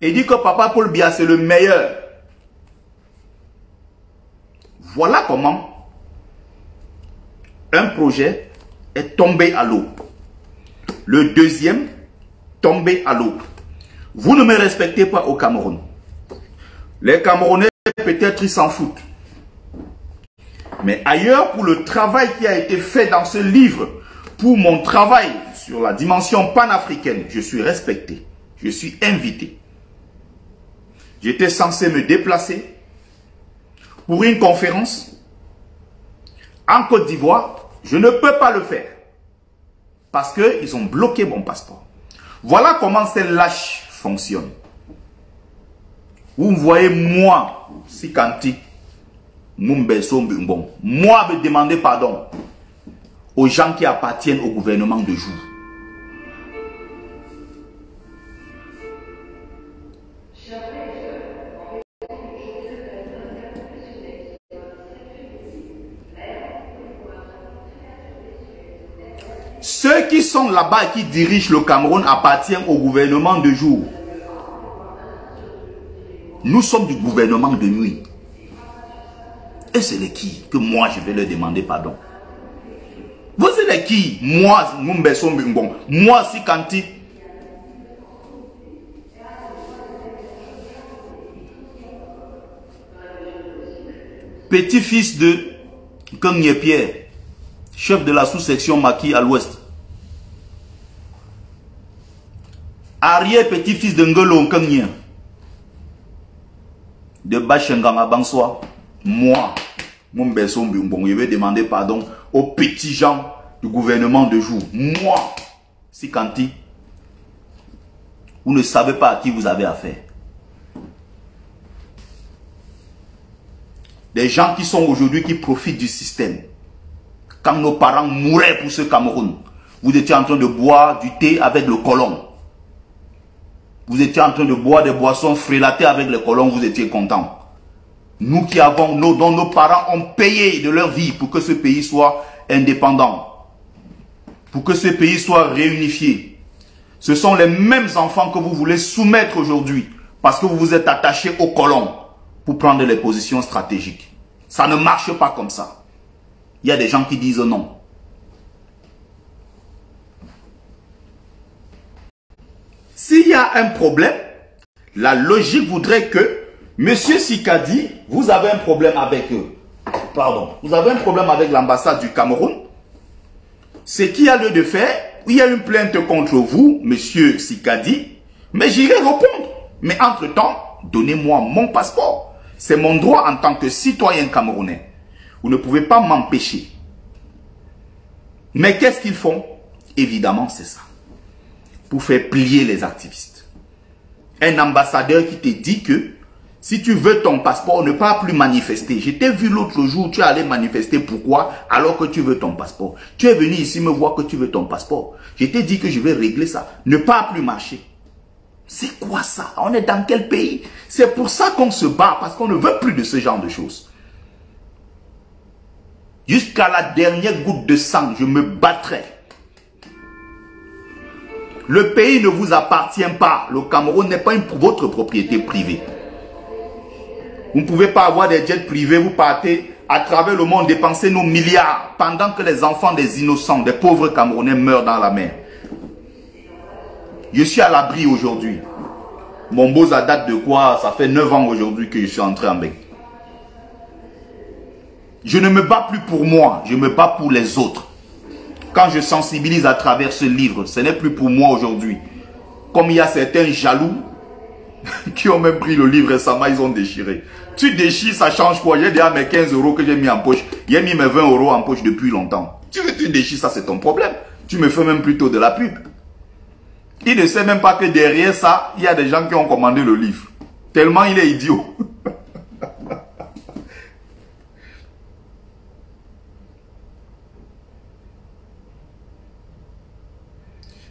et dire que Papa Paul Biya c'est le meilleur. Voilà comment un projet est tombé à l'eau. Le deuxième tombé à l'eau. Vous ne me respectez pas au Cameroun. Les Camerounais peut-être ils s'en foutent. Mais ailleurs, pour le travail qui a été fait dans ce livre, pour mon travail sur la dimension panafricaine, je suis respecté. Je suis invité. J'étais censé me déplacer pour une conférence en Côte d'Ivoire. Je ne peux pas le faire parce qu'ils ont bloqué mon passeport. Voilà comment ces lâches fonctionnent. Vous voyez, moi, si Kanti, moi, me demander pardon aux gens qui appartiennent au gouvernement de jour. Ceux qui sont là-bas et qui dirigent le Cameroun appartiennent au gouvernement de jour. Nous sommes du gouvernement de nuit. Et c'est les qui que moi je vais leur demander pardon? Vous êtes les qui? Moi, Mumbeso Mbingbong. Moi, Sikanti. Petit-fils de Kanye Pierre, chef de la sous-section Maki à l'ouest. Arrière-petit-fils de Ngolo Kanye. De Bachengang à Bansoa. Moi, Mumbeso Mbingbong, je vais demander pardon aux petits gens du gouvernement de jour. Moi, Sikanti, vous ne savez pas à qui vous avez affaire. Des gens qui sont aujourd'hui, qui profitent du système. Quand nos parents mouraient pour ce Cameroun, vous étiez en train de boire du thé avec le colon. Vous étiez en train de boire des boissons frélatées avec le colon, vous étiez contents. Nous qui avons, dont nos parents ont payé de leur vie pour que ce pays soit indépendant, pour que ce pays soit réunifié. Ce sont les mêmes enfants que vous voulez soumettre aujourd'hui parce que vous vous êtes attachés aux colons pour prendre les positions stratégiques. Ça ne marche pas comme ça. Il y a des gens qui disent non. S'il y a un problème, la logique voudrait que Monsieur Sikadi, vous avez un problème avec eux. Pardon. Vous avez un problème avec l'ambassade du Cameroun. Ce qu'il y a lieu de faire, il y a une plainte contre vous, Monsieur Sikadi, mais j'irai répondre. Mais entre-temps, donnez-moi mon passeport. C'est mon droit en tant que citoyen camerounais. Vous ne pouvez pas m'empêcher. Mais qu'est-ce qu'ils font? Évidemment, c'est ça. Pour faire plier les activistes. Un ambassadeur qui te dit que si tu veux ton passeport, ne pas plus manifester. Je t'ai vu l'autre jour, tu es allé manifester. Pourquoi? Alors que tu veux ton passeport. Tu es venu ici me voir que tu veux ton passeport. Je t'ai dit que je vais régler ça. Ne pas plus marcher. C'est quoi ça? On est dans quel pays? C'est pour ça qu'on se bat, parce qu'on ne veut plus de ce genre de choses. Jusqu'à la dernière goutte de sang, je me battrai. Le pays ne vous appartient pas. Le Cameroun n'est pas votre propriété privée. Vous ne pouvez pas avoir des jets privés, vous partez à travers le monde dépenser nos milliards pendant que les enfants des innocents, des pauvres Camerounais meurent dans la mer. Je suis à l'abri aujourd'hui. Mon beau, ça date de quoi? Ça fait 9 ans aujourd'hui que je suis entré en bec. Je ne me bats plus pour moi, je me bats pour les autres. Quand je sensibilise à travers ce livre, ce n'est plus pour moi aujourd'hui. Comme il y a certains jaloux qui ont même pris le livre récemment, ils ont déchiré. Tu déchires, ça change quoi? J'ai déjà mes 15 € que j'ai mis en poche. J'ai mis mes 20 € en poche depuis longtemps. Tu déchires, ça c'est ton problème. Tu me fais même plutôt de la pub. Il ne sait même pas que derrière ça, il y a des gens qui ont commandé le livre. Tellement il est idiot.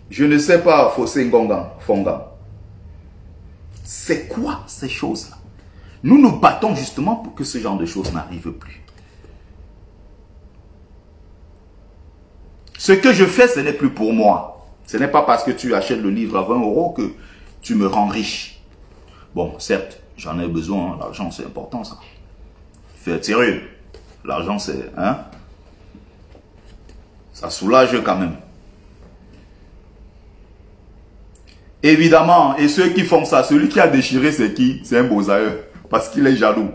Je ne sais pas, Fossé Ngongan, Fongan. C'est quoi ces choses-là? Nous nous battons justement pour que ce genre de choses n'arrive plus. Ce que je fais, ce n'est plus pour moi. Ce n'est pas parce que tu achètes le livre à 20 € que tu me rends riche. Bon, certes, j'en ai besoin. Hein, l'argent, c'est important, ça. Faut être sérieux. L'argent, c'est... Hein? Ça soulage quand même. Évidemment, et ceux qui font ça, celui qui a déchiré, c'est qui? C'est un bosailleur. Parce qu'il est jaloux.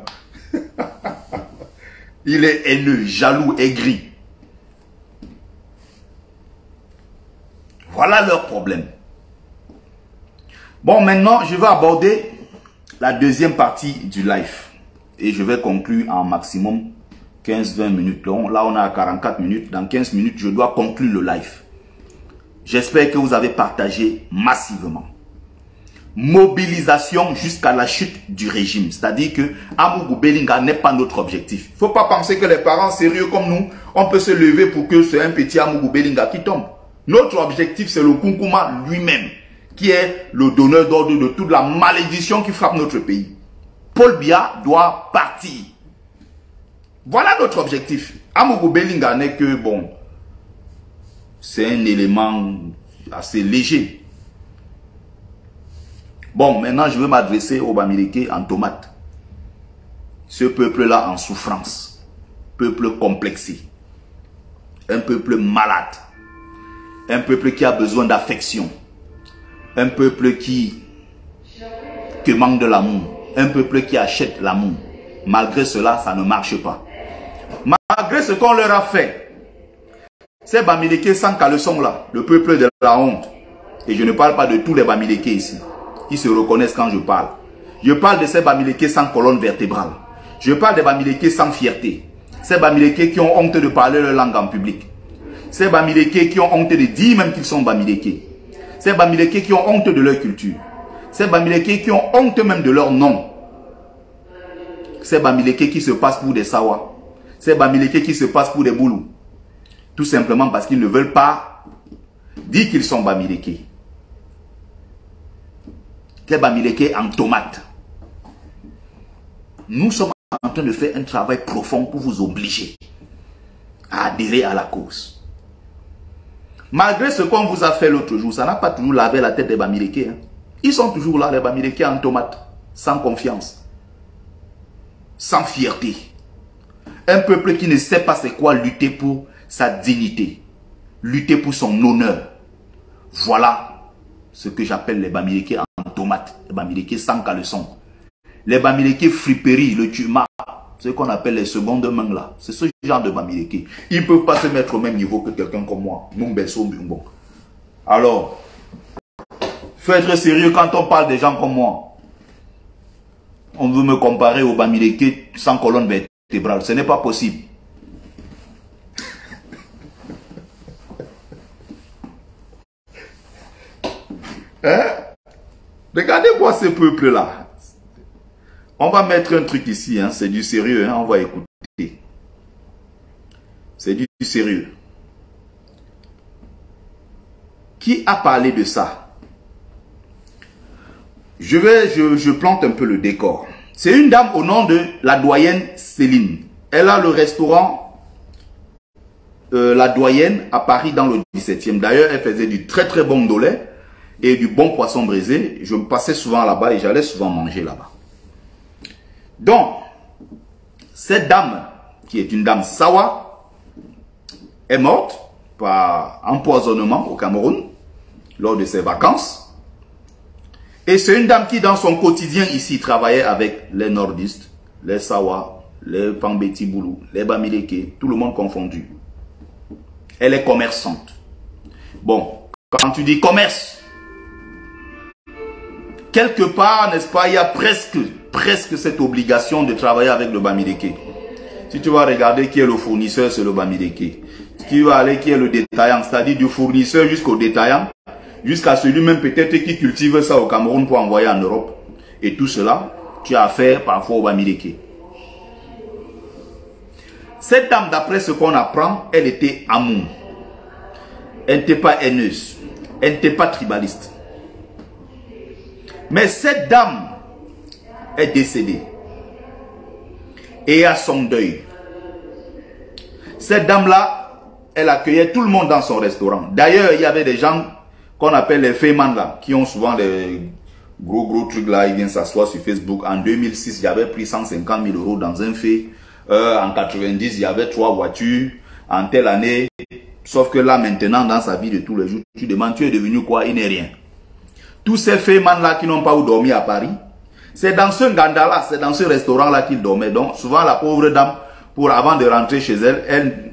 Il est haineux, jaloux, aigri. Voilà leur problème. Bon, maintenant, je vais aborder la deuxième partie du live. Et je vais conclure en maximum 15-20 minutes. Là, on est à 44 minutes. Dans 15 minutes, je dois conclure le live. J'espère que vous avez partagé massivement. Mobilisation jusqu'à la chute du régime. C'est-à-dire que Amougou Bellinga n'est pas notre objectif. Il ne faut pas penser que les parents sérieux comme nous, on peut se lever pour que c'est un petit Amougou Bellinga qui tombe. Notre objectif, c'est le Kunkouma lui-même, qui est le donneur d'ordre de toute la malédiction qui frappe notre pays. Paul Biya doit partir. Voilà notre objectif. Amougou Bellinga n'est que, bon, c'est un élément assez léger. Bon, maintenant je veux m'adresser aux Bamileke en tomate. Ce peuple-là en souffrance. Peuple complexé. Un peuple malade. Un peuple qui a besoin d'affection. Un peuple qui manque de l'amour. Un peuple qui achète l'amour. Malgré cela, ça ne marche pas. Malgré ce qu'on leur a fait, ces Bamileke sans caleçon là, le peuple de la honte, et je ne parle pas de tous les Bamileke ici, qui se reconnaissent quand je parle. Je parle de ces Bamileke sans colonne vertébrale. Je parle des Bamileke sans fierté. Ces Bamileke qui ont honte de parler leur langue en public. Ces Bamileke qui ont honte de dire même qu'ils sont Bamileke. Ces Bamileke qui ont honte de leur culture. Ces Bamileke qui ont honte même de leur nom. Ces Bamileke qui se passent pour des Sawa. Ces Bamileke qui se passent pour des Boulous. Tout simplement parce qu'ils ne veulent pas dire qu'ils sont Bamileke. Ces Bamileke en tomate. Nous sommes en train de faire un travail profond pour vous obliger à adhérer à la cause. Malgré ce qu'on vous a fait l'autre jour, ça n'a pas toujours lavé la tête des Bamileke. Hein. Ils sont toujours là, les Bamileke en tomate, sans confiance, sans fierté. Un peuple qui ne sait pas c'est quoi lutter pour sa dignité, lutter pour son honneur. Voilà ce que j'appelle les Bamileke en tomate, les Bamileke sans caleçon. Les Bamileke friperie, le tuma, ce qu'on appelle les secondes mains là, c'est ce genre de Bamileke. Ils ne peuvent pas se mettre au même niveau que quelqu'un comme moi. Alors, faut être sérieux quand on parle des gens comme moi. On veut me comparer aux Bamileke sans colonne vertébrale. Ce n'est pas possible. Hein? Regardez-moi ce peuple-là. On va mettre un truc ici, hein. C'est du sérieux, hein. On va écouter. C'est du sérieux. Qui a parlé de ça? Je plante un peu le décor. C'est une dame au nom de la doyenne Céline. Elle a le restaurant La Doyenne à Paris dans le 17e. D'ailleurs, elle faisait du très très bon dollet et du bon poisson braisé. Je me passais souvent là-bas et j'allais souvent manger là-bas. Donc, cette dame, qui est une dame Sawa, est morte par empoisonnement au Cameroun lors de ses vacances. Et c'est une dame qui, dans son quotidien ici, travaillait avec les nordistes, les Sawa, les Pambeti Boulou, les Bamileke, tout le monde confondu. Elle est commerçante. Bon, quand tu dis commerce, quelque part, n'est-ce pas, il y a presque cette obligation de travailler avec le Bamileke. Si tu vas regarder qui est le fournisseur, c'est le Bamileke. Si tu vas aller qui est le détaillant, c'est-à-dire du fournisseur jusqu'au détaillant, jusqu'à celui-même peut-être qui cultive ça au Cameroun pour envoyer en Europe. Et tout cela, tu as affaire parfois au Bamileke. Cette dame, d'après ce qu'on apprend, elle était amour. Elle n'était pas haineuse. Elle n'était pas tribaliste. Mais cette dame est décédée. Et à son deuil. Cette dame-là, elle accueillait tout le monde dans son restaurant. D'ailleurs, il y avait des gens qu'on appelle les fémans là, qui ont souvent des gros trucs là, ils viennent s'asseoir sur Facebook. En 2006, j'avais pris 150 000 € dans un fait. En 90, il y avait 3 voitures. En telle année, sauf que là maintenant, dans sa vie de tous les jours, tu demandes, tu es devenu quoi? Il n'est rien. Tous ces fémans là qui n'ont pas où dormir à Paris, c'est dans ce ganda là, c'est dans ce restaurant là qu'ils dormaient. Donc souvent la pauvre dame, avant de rentrer chez elle,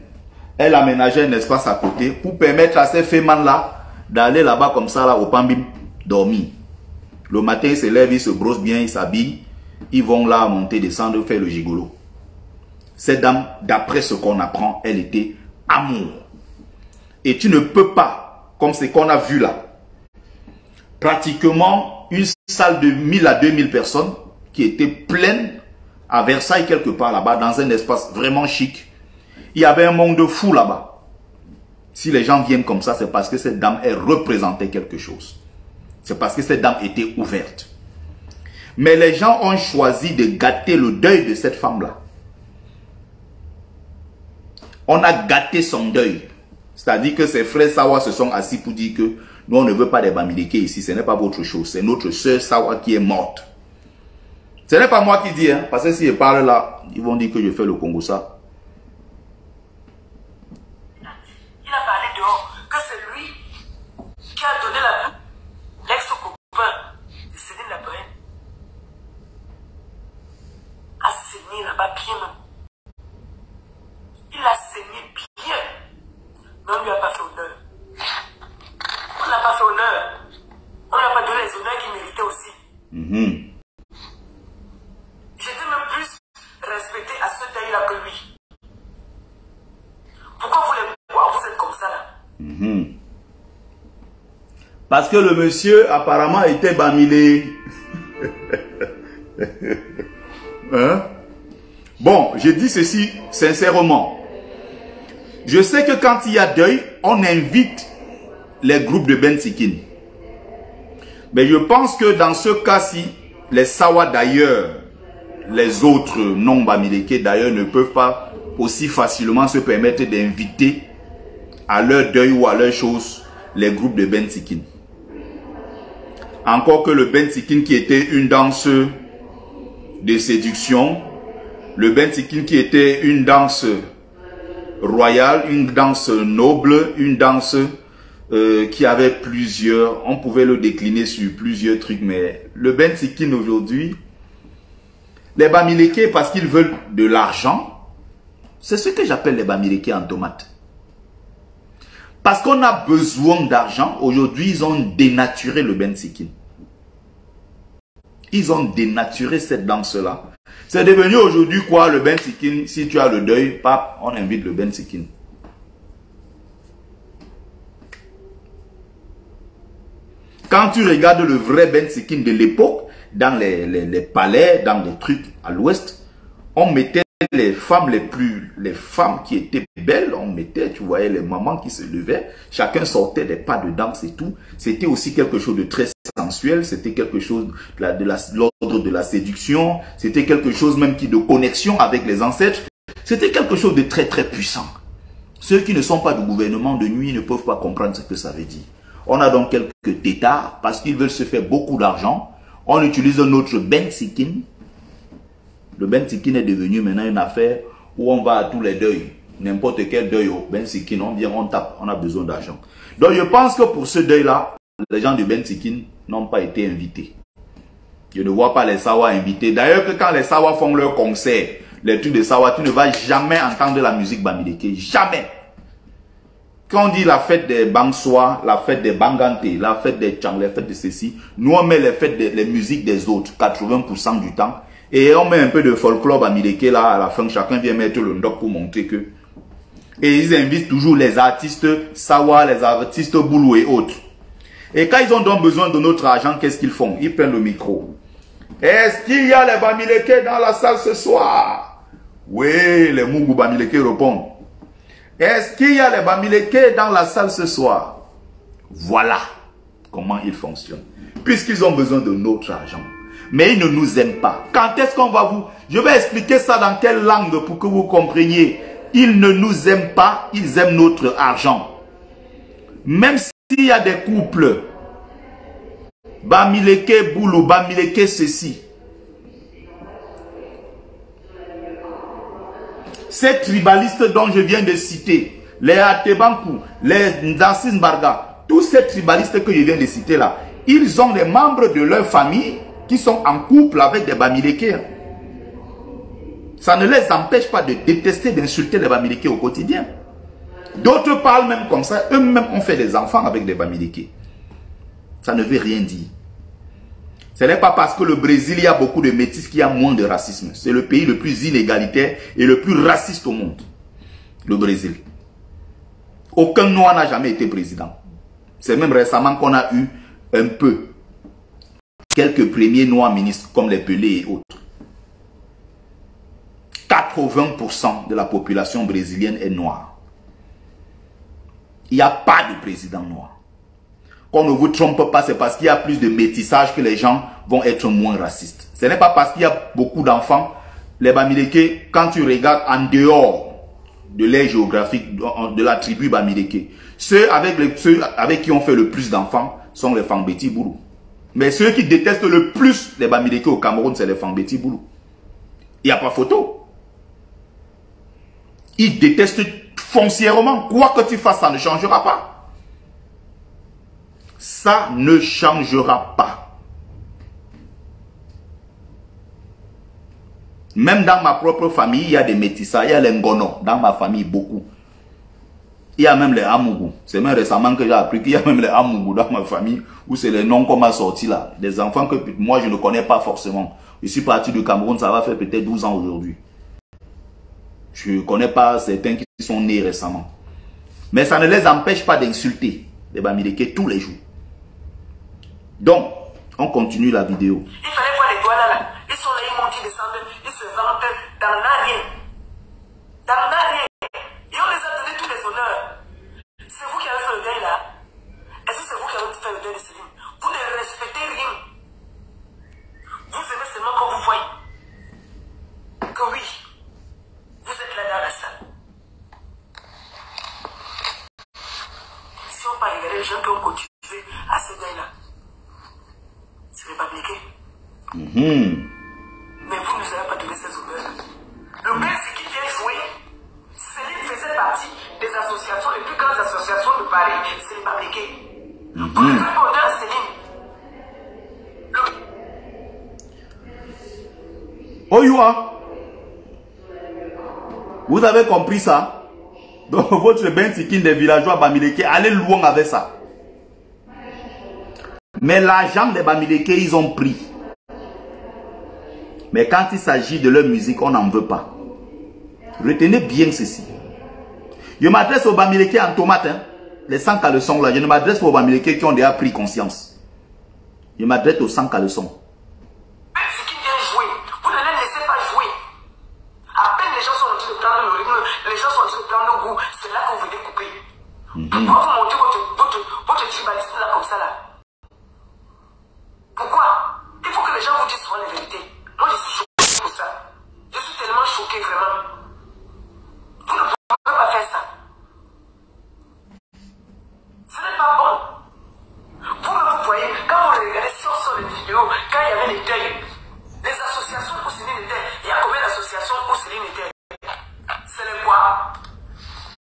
elle aménageait un espace à côté pour permettre à ces fémans là d'aller là-bas comme ça, là, au Pambim, dormir. Le matin, ils se lèvent, ils se brossent bien, ils s'habillent. Ils vont là monter, descendre, faire le gigolo. Cette dame, d'après ce qu'on apprend, elle était amour. Et tu ne peux pas, comme ce qu'on a vu là, pratiquement une salle de 1000 à 2000 personnes qui était pleine à Versailles quelque part là-bas, dans un espace vraiment chic. Il y avait un monde fou là-bas. Si les gens viennent comme ça, c'est parce que cette dame, elle représentait quelque chose. C'est parce que cette dame était ouverte. Mais les gens ont choisi de gâter le deuil de cette femme-là. On a gâté son deuil. C'est-à-dire que ses frères Sawa se sont assis pour dire que nous, on ne veut pas des Bamileke ici. Ce n'est pas votre chose. C'est notre sœur Sawa qui est morte. Ce n'est pas moi qui dis, hein, parce que si je parle là, ils vont dire que je fais le Congo ça. Il a parlé dehors que c'est lui qui a donné l'ex-copain de Céline Labrène a saigné là-bas bien même. Il a saigné bien. Mais on ne lui a pas fait honneur. On n'a pas fait honneur. On n'a pas donné les honneurs qu'il méritait aussi. J'étais même plus respecté à ce taille-là que lui. Pourquoi vous êtes comme ça là? Parce que le monsieur apparemment était bamilé. Hein? Bon, je dis ceci sincèrement. Je sais que quand il y a deuil, on invite les groupes de Bensikin. Mais je pense que dans ce cas-ci, les Sawa d'ailleurs, les autres non-Bamileke d'ailleurs ne peuvent pas aussi facilement se permettre d'inviter à leur deuil ou à leur chose les groupes de Bensikin. Encore que le Bensikin qui était une danse de séduction, le Bensikin qui était une danse royale, une danse noble, une danse qui avait plusieurs, on pouvait le décliner sur plusieurs trucs, mais le Bensikin aujourd'hui, les Bamileke, parce qu'ils veulent de l'argent, c'est ce que j'appelle les Bamileke en tomate. Parce qu'on a besoin d'argent, aujourd'hui ils ont dénaturé le Bensikin. Ils ont dénaturé cette danse-là. C'est devenu aujourd'hui quoi le Bensikin? Si tu as le deuil, pape, on invite le Bensikin. Quand tu regardes le vrai Bensikin de l'époque, dans les palais, dans les trucs à l'ouest, on mettait les femmes les femmes qui étaient belles, on mettait, tu voyais les mamans qui se levaient, chacun sortait des pas de danse et tout. C'était aussi quelque chose de très sensuel, c'était quelque chose de l'ordre de la séduction, c'était quelque chose même de connexion avec les ancêtres. C'était quelque chose de très très puissant. Ceux qui ne sont pas du gouvernement de nuit ne peuvent pas comprendre ce que ça veut dire. On a donc quelques tétards parce qu'ils veulent se faire beaucoup d'argent. On utilise notre Bensikin. Le Bensikin est devenu maintenant une affaire où on va à tous les deuils. N'importe quel deuil au Bensikin, on vient, on tape, on a besoin d'argent. Donc je pense que pour ce deuil-là, les gens du Bensikin n'ont pas été invités. Je ne vois pas les Sawa invités. D'ailleurs que quand les Sawa font leur concert, les trucs de Sawa, tu ne vas jamais entendre la musique Bamileke. Jamais. Quand on dit la fête des Bangsoa, la fête des Bangante, la fête des Chang, la fête de ceci, nous on met les musiques des autres, 80% du temps. Et on met un peu de folklore Bamileke là, à la fin, chacun vient mettre le ndoc pour montrer que. Et ils invitent toujours les artistes Sawa, les artistes Boulou et autres. Et quand ils ont donc besoin de notre argent, qu'est-ce qu'ils font? Ils prennent le micro. Est-ce qu'il y a les Bamileke dans la salle ce soir? Oui, les Mougou Bamileke répondent. Est-ce qu'il y a les Bamileke dans la salle ce soir? Voilà comment ils fonctionnent. Puisqu'ils ont besoin de notre argent. Mais ils ne nous aiment pas. Quand est-ce qu'on va vous... Je vais expliquer ça dans quelle langue pour que vous compreniez. Ils ne nous aiment pas, ils aiment notre argent. Même s'il y a des couples, Bamileke Boulou, Bamileke ceci. Ces tribalistes dont je viens de citer, les Atebankou, les Ndansis Mbarga, tous ces tribalistes que je viens de citer là, ils ont des membres de leur famille qui sont en couple avec des Bamileke. Ça ne les empêche pas de détester, d'insulter les Bamileke au quotidien. D'autres parlent même comme ça, eux-mêmes ont fait des enfants avec des Bamileke. Ça ne veut rien dire. Ce n'est pas parce que le Brésil, il y a beaucoup de métis qu'il y a moins de racisme. C'est le pays le plus inégalitaire et le plus raciste au monde. Le Brésil. Aucun noir n'a jamais été président. C'est même récemment qu'on a eu un peu quelques premiers noirs ministres comme les Pelé et autres. 80% de la population brésilienne est noire. Il n'y a pas de président noir. Qu'on ne vous trompe pas, c'est parce qu'il y a plus de métissage que les gens vont être moins racistes. Ce n'est pas parce qu'il y a beaucoup d'enfants. Les Bamileke, quand tu regardes en dehors de l'aire géographique de la tribu Bamileke. Ceux avec qui on fait le plus d'enfants sont les Fangbeti Boulou. Mais ceux qui détestent le plus les Bamileke au Cameroun, c'est les Fangbeti Boulou. Il n'y a pas photo. Ils détestent foncièrement. Quoi que tu fasses, ça ne changera pas. Ça ne changera pas. Même dans ma propre famille, il y a des métissas, il y a les Ngono. Dans ma famille, beaucoup. Il y a même les Amougou. C'est même récemment que j'ai appris qu'il y a même les Amougou dans ma famille, où c'est les noms qu'on m'a sortis là. Des enfants que moi je ne connais pas forcément. Je suis parti du Cameroun, ça va faire peut-être 12 ans aujourd'hui. Je ne connais pas certains qui sont nés récemment. Mais ça ne les empêche pas d'insulter les Bamileke tous les jours. Donc, on continue la vidéo. Il fallait voir les doigts là. Ils sont là, ils montent, ils descendent, ils se vantent dans rien. Dans rien. Et on les a donné tous les honneurs. C'est vous qui avez fait le deuil là. Est-ce que c'est vous qui avez fait le deuil de Céline? Vous ne respectez rien. Vous aimez seulement quand vous voyez que oui, vous êtes là dans la salle. Si on pas regarder les gens qui ont contribué à ce deuil là, c'est les Bamileke. Mais vous ne nous avez pas donné ces honneurs. Le père, c'est qui vient jouer. Céline faisait partie des associations, les plus grandes associations de Paris. C'est les Bamileke. Vous ne faites pas honneur à Céline. Oyua, vous avez compris ça? Donc votre Bensikin des villageois Bamileke, allez loin avec ça. Mais l'argent des Bamileke, ils ont pris. Mais quand il s'agit de leur musique, on n'en veut pas. Retenez bien ceci. Je m'adresse aux Bamileke en tomate, hein, les 100 caleçons là. Je ne m'adresse pas aux Bamileke qui ont déjà pris conscience. Je m'adresse aux 100 caleçons. Ce qui vient jouer, vous ne les laissez pas jouer. À peine les gens sont en train de prendre le rythme, les gens sont en train de prendre le goût, c'est là que vous venez couper. Pourquoi vous montez votre tribalisme là comme ça là? Pourquoi? Il faut que les gens vous disent souvent la vérité. Moi je suis choqué pour ça. Je suis tellement choqué vraiment. Vous ne pouvez pas faire ça. Ce n'est pas bon. Vous voyez, quand vous regardez sur les vidéos, quand il y avait les deuils, les associations où Céline était, il y a combien d'associations où Céline était? C'est les quoi?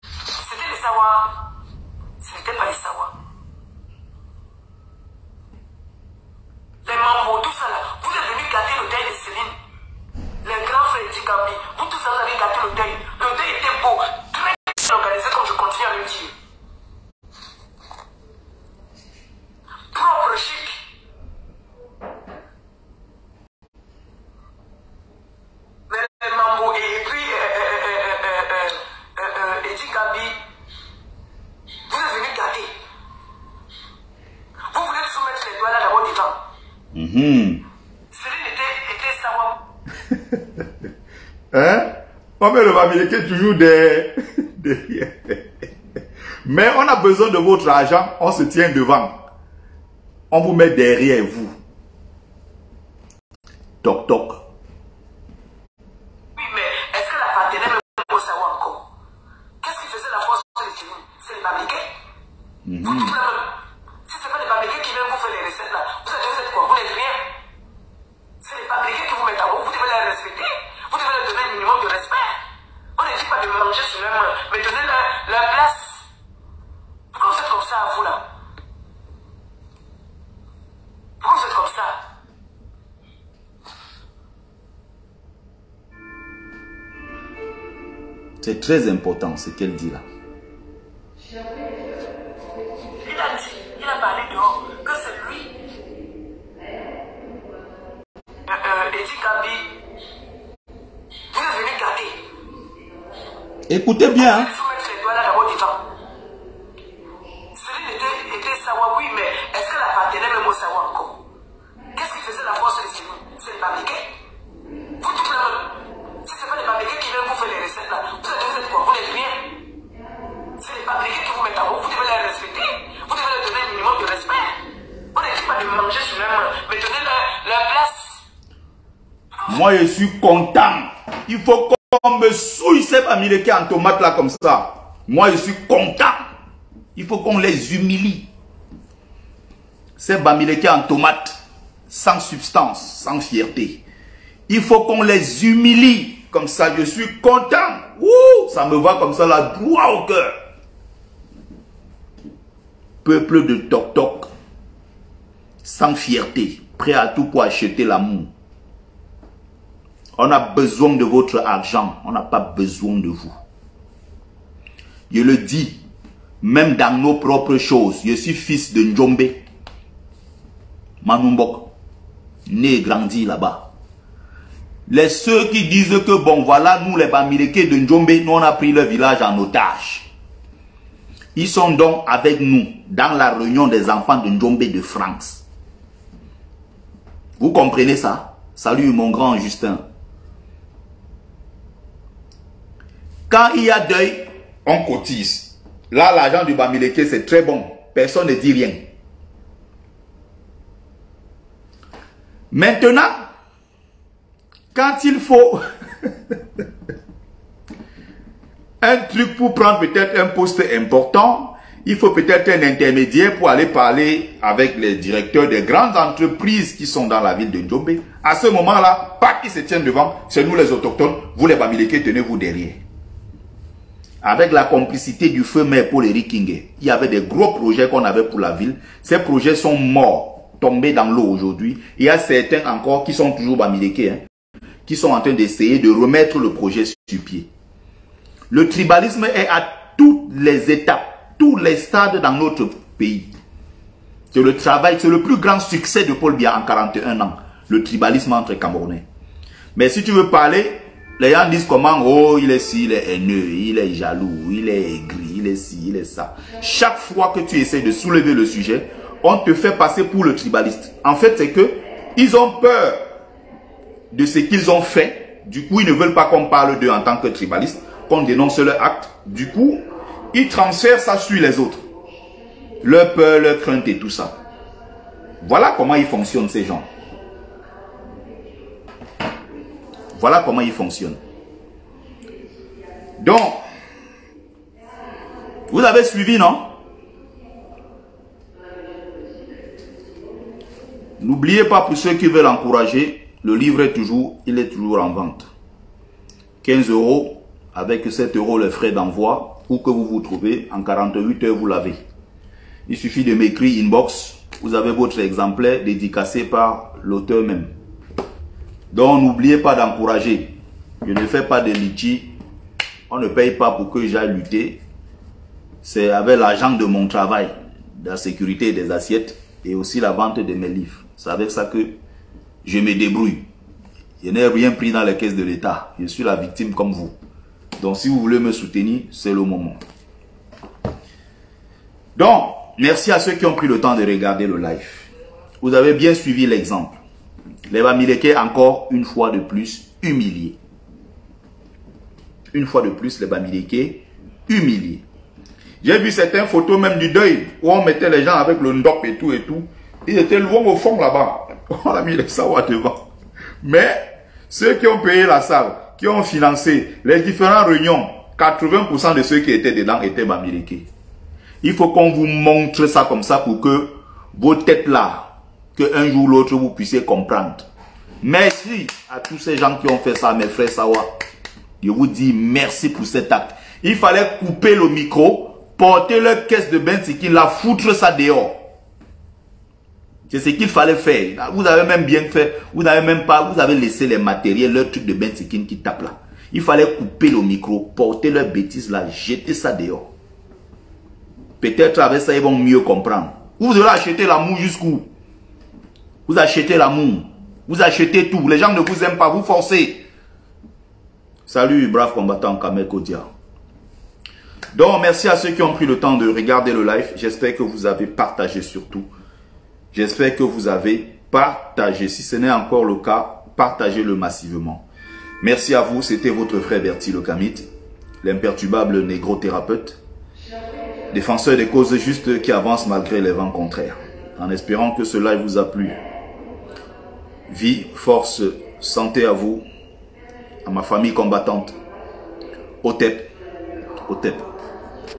C'était les Sawa. Ce n'était pas les Sawa. Les Mambo, tout ça là, vous êtes venus gâter le deuil de Céline. Les grands frères Djikambi, vous tous vous avez gâté le deuil. Le deuil était beau, très bien organisé comme je continue à le dire. Propre, chic. Les Mambo et puis Djikambi, vous êtes venus gâter. Vous voulez soumettre les doigts là d'abord devant. Céline était savoir. Hein? On met le Bamileke toujours derrière. Mais on a besoin de votre argent, on se tient devant. On vous met derrière vous. Toc toc. Oui, mais est-ce que la partenaire même pour savoir encore? Qu'est-ce qui faisait la force de Céline? C'est les Bamileke? Vous dites la même. Si ce n'est pas les Bamileke qui viennent vous faire les recettes là, vous avez fait quoi? Vous n'êtes rien. C'est les Bamileke qui vous mettent à haut. Vous devez les respecter. Vous devez leur donner un minimum de respect. On ne dit pas de manger sur leur main, mais donner leur place. Pourquoi vous êtes comme ça à vous là? Pourquoi vous êtes comme ça? C'est très important ce qu'elle dit là. Il a parlé dehors que c'est lui. Djikambi, vous êtes venu gâter. Écoutez bien. Hein? Il faut mettre les doigts là d'abord devant. Céline était sawa, oui, mais est-ce que la partenaire même au sawa encore? Qu'est-ce qui faisait la force de Céline? C'est les Bamileke? Vous dites la même. Si ce n'est pas les Bamileke qui viennent vous faire les recettes là, vous êtes devenu quoi? Vous n'êtes rien. C'est les Bamileke qui vous mettent à haut. Vous devez les respecter. Vous devez leur donner un minimum de respect. On ne dit pas de manger sur leur main, mais donner leur place. Moi je suis content. Il faut On me souille ces Bamileke en tomate là comme ça. Moi, je suis content. Il faut qu'on les humilie. Ces Bamileke en tomate, sans substance, sans fierté. Il faut qu'on les humilie. Comme ça, je suis content. Ouh, ça me va comme ça, là, droit au cœur. Peuple de toc-toc, sans fierté, prêt à tout pour acheter l'amour. On a besoin de votre argent, on n'a pas besoin de vous. Je le dis, même dans nos propres choses, je suis fils de Njombe. Manumbok, né et grandi là-bas. Ceux qui disent que bon voilà, nous les Bamileke de Njombe, nous on a pris le village en otage. Ils sont donc avec nous dans la réunion des enfants de Njombe de France. Vous comprenez ça? Salut mon grand Justin. Quand il y a deuil, on cotise. Là, l'argent du Bamileke, c'est très bon. Personne ne dit rien. Maintenant, quand il faut un truc pour prendre peut-être un poste important, il faut peut-être un intermédiaire pour aller parler avec les directeurs des grandes entreprises qui sont dans la ville de Njombe. À ce moment-là, pas qui se tiennent devant, c'est nous les autochtones, vous les Bamileke, tenez-vous derrière. Avec la complicité du feu maire Paul-Éric Kingé, il y avait des gros projets qu'on avait pour la ville. Ces projets sont morts, tombés dans l'eau aujourd'hui. Il y a certains encore qui sont toujours Bamileke, qui sont en train d'essayer de remettre le projet sur pied. Le tribalisme est à toutes les étapes, tous les stades dans notre pays. C'est le travail, c'est le plus grand succès de Paul Biya en 41 ans. Le tribalisme entre Camerounais. Mais si tu veux parler, les gens disent comment, oh, il est ci, il est haineux, il est jaloux, il est aigri, il est ci, il est ça. Chaque fois que tu essaies de soulever le sujet, on te fait passer pour le tribaliste. En fait, c'est que ils ont peur de ce qu'ils ont fait. Du coup, ils ne veulent pas qu'on parle d'eux en tant que tribaliste, qu'on dénonce leur acte. Du coup, ils transfèrent ça sur les autres. Leur peur, leur crainte et tout ça. Voilà comment ils fonctionnent, ces gens. Voilà comment ils fonctionnent. Donc, vous avez suivi, non? N'oubliez pas, pour ceux qui veulent encourager, le livre est toujours en vente. 15 € avec 7 € les frais d'envoi, où que vous vous trouvez, en 48 heures, vous l'avez. Il suffit de m'écrire inbox, vous avez votre exemplaire dédicacé par l'auteur même. Donc, n'oubliez pas d'encourager. Je ne fais pas de litchi. On ne paye pas pour que j'aille lutter. C'est avec l'argent de mon travail, de la sécurité des assiettes et aussi la vente de mes livres. C'est avec ça que je me débrouille. Je n'ai rien pris dans les caisses de l'État. Je suis la victime comme vous. Donc, si vous voulez me soutenir, c'est le moment. Donc, merci à ceux qui ont pris le temps de regarder le live. Vous avez bien suivi l'exemple. Les Bamileke, encore une fois de plus, humiliés. Une fois de plus, les Bamileke, humiliés. J'ai vu certaines photos même du deuil, où on mettait les gens avec le ndop et tout et tout. Ils étaient loin au fond là-bas. On a mis les sawas devant. Mais, ceux qui ont payé la salle, qui ont financé les différentes réunions, 80% de ceux qui étaient dedans étaient Bamileke. Il faut qu'on vous montre ça comme ça pour que vos têtes là, qu'un jour ou l'autre vous puissiez comprendre. Merci à tous ces gens qui ont fait ça, mes frères Sawa. Je vous dis merci pour cet acte. Il fallait couper le micro, porter leur caisse de Bensikin, la foutre ça dehors. C'est ce qu'il fallait faire. Vous avez même bien fait. Vous n'avez même pas, vous avez laissé les matériels, leur truc de Bensikin qui tape là. Il fallait couper le micro, porter leur bêtise là, jeter ça dehors. Peut-être avec ça, ils vont mieux comprendre. Vous devez acheter l'amour jusqu'où? Vous achetez l'amour. Vous achetez tout. Les gens ne vous aiment pas. Vous forcez. Salut, brave combattant Kamel Kodia. Donc, merci à ceux qui ont pris le temps de regarder le live. J'espère que vous avez partagé surtout. J'espère que vous avez partagé. Si ce n'est encore le cas, partagez-le massivement. Merci à vous. C'était votre frère Bertie le Kamit, l'imperturbable négro-thérapeute, défenseur des causes justes qui avancent malgré les vents contraires. En espérant que ce live vous a plu. Vie, force, santé à vous à ma famille combattante. Otep. Otep.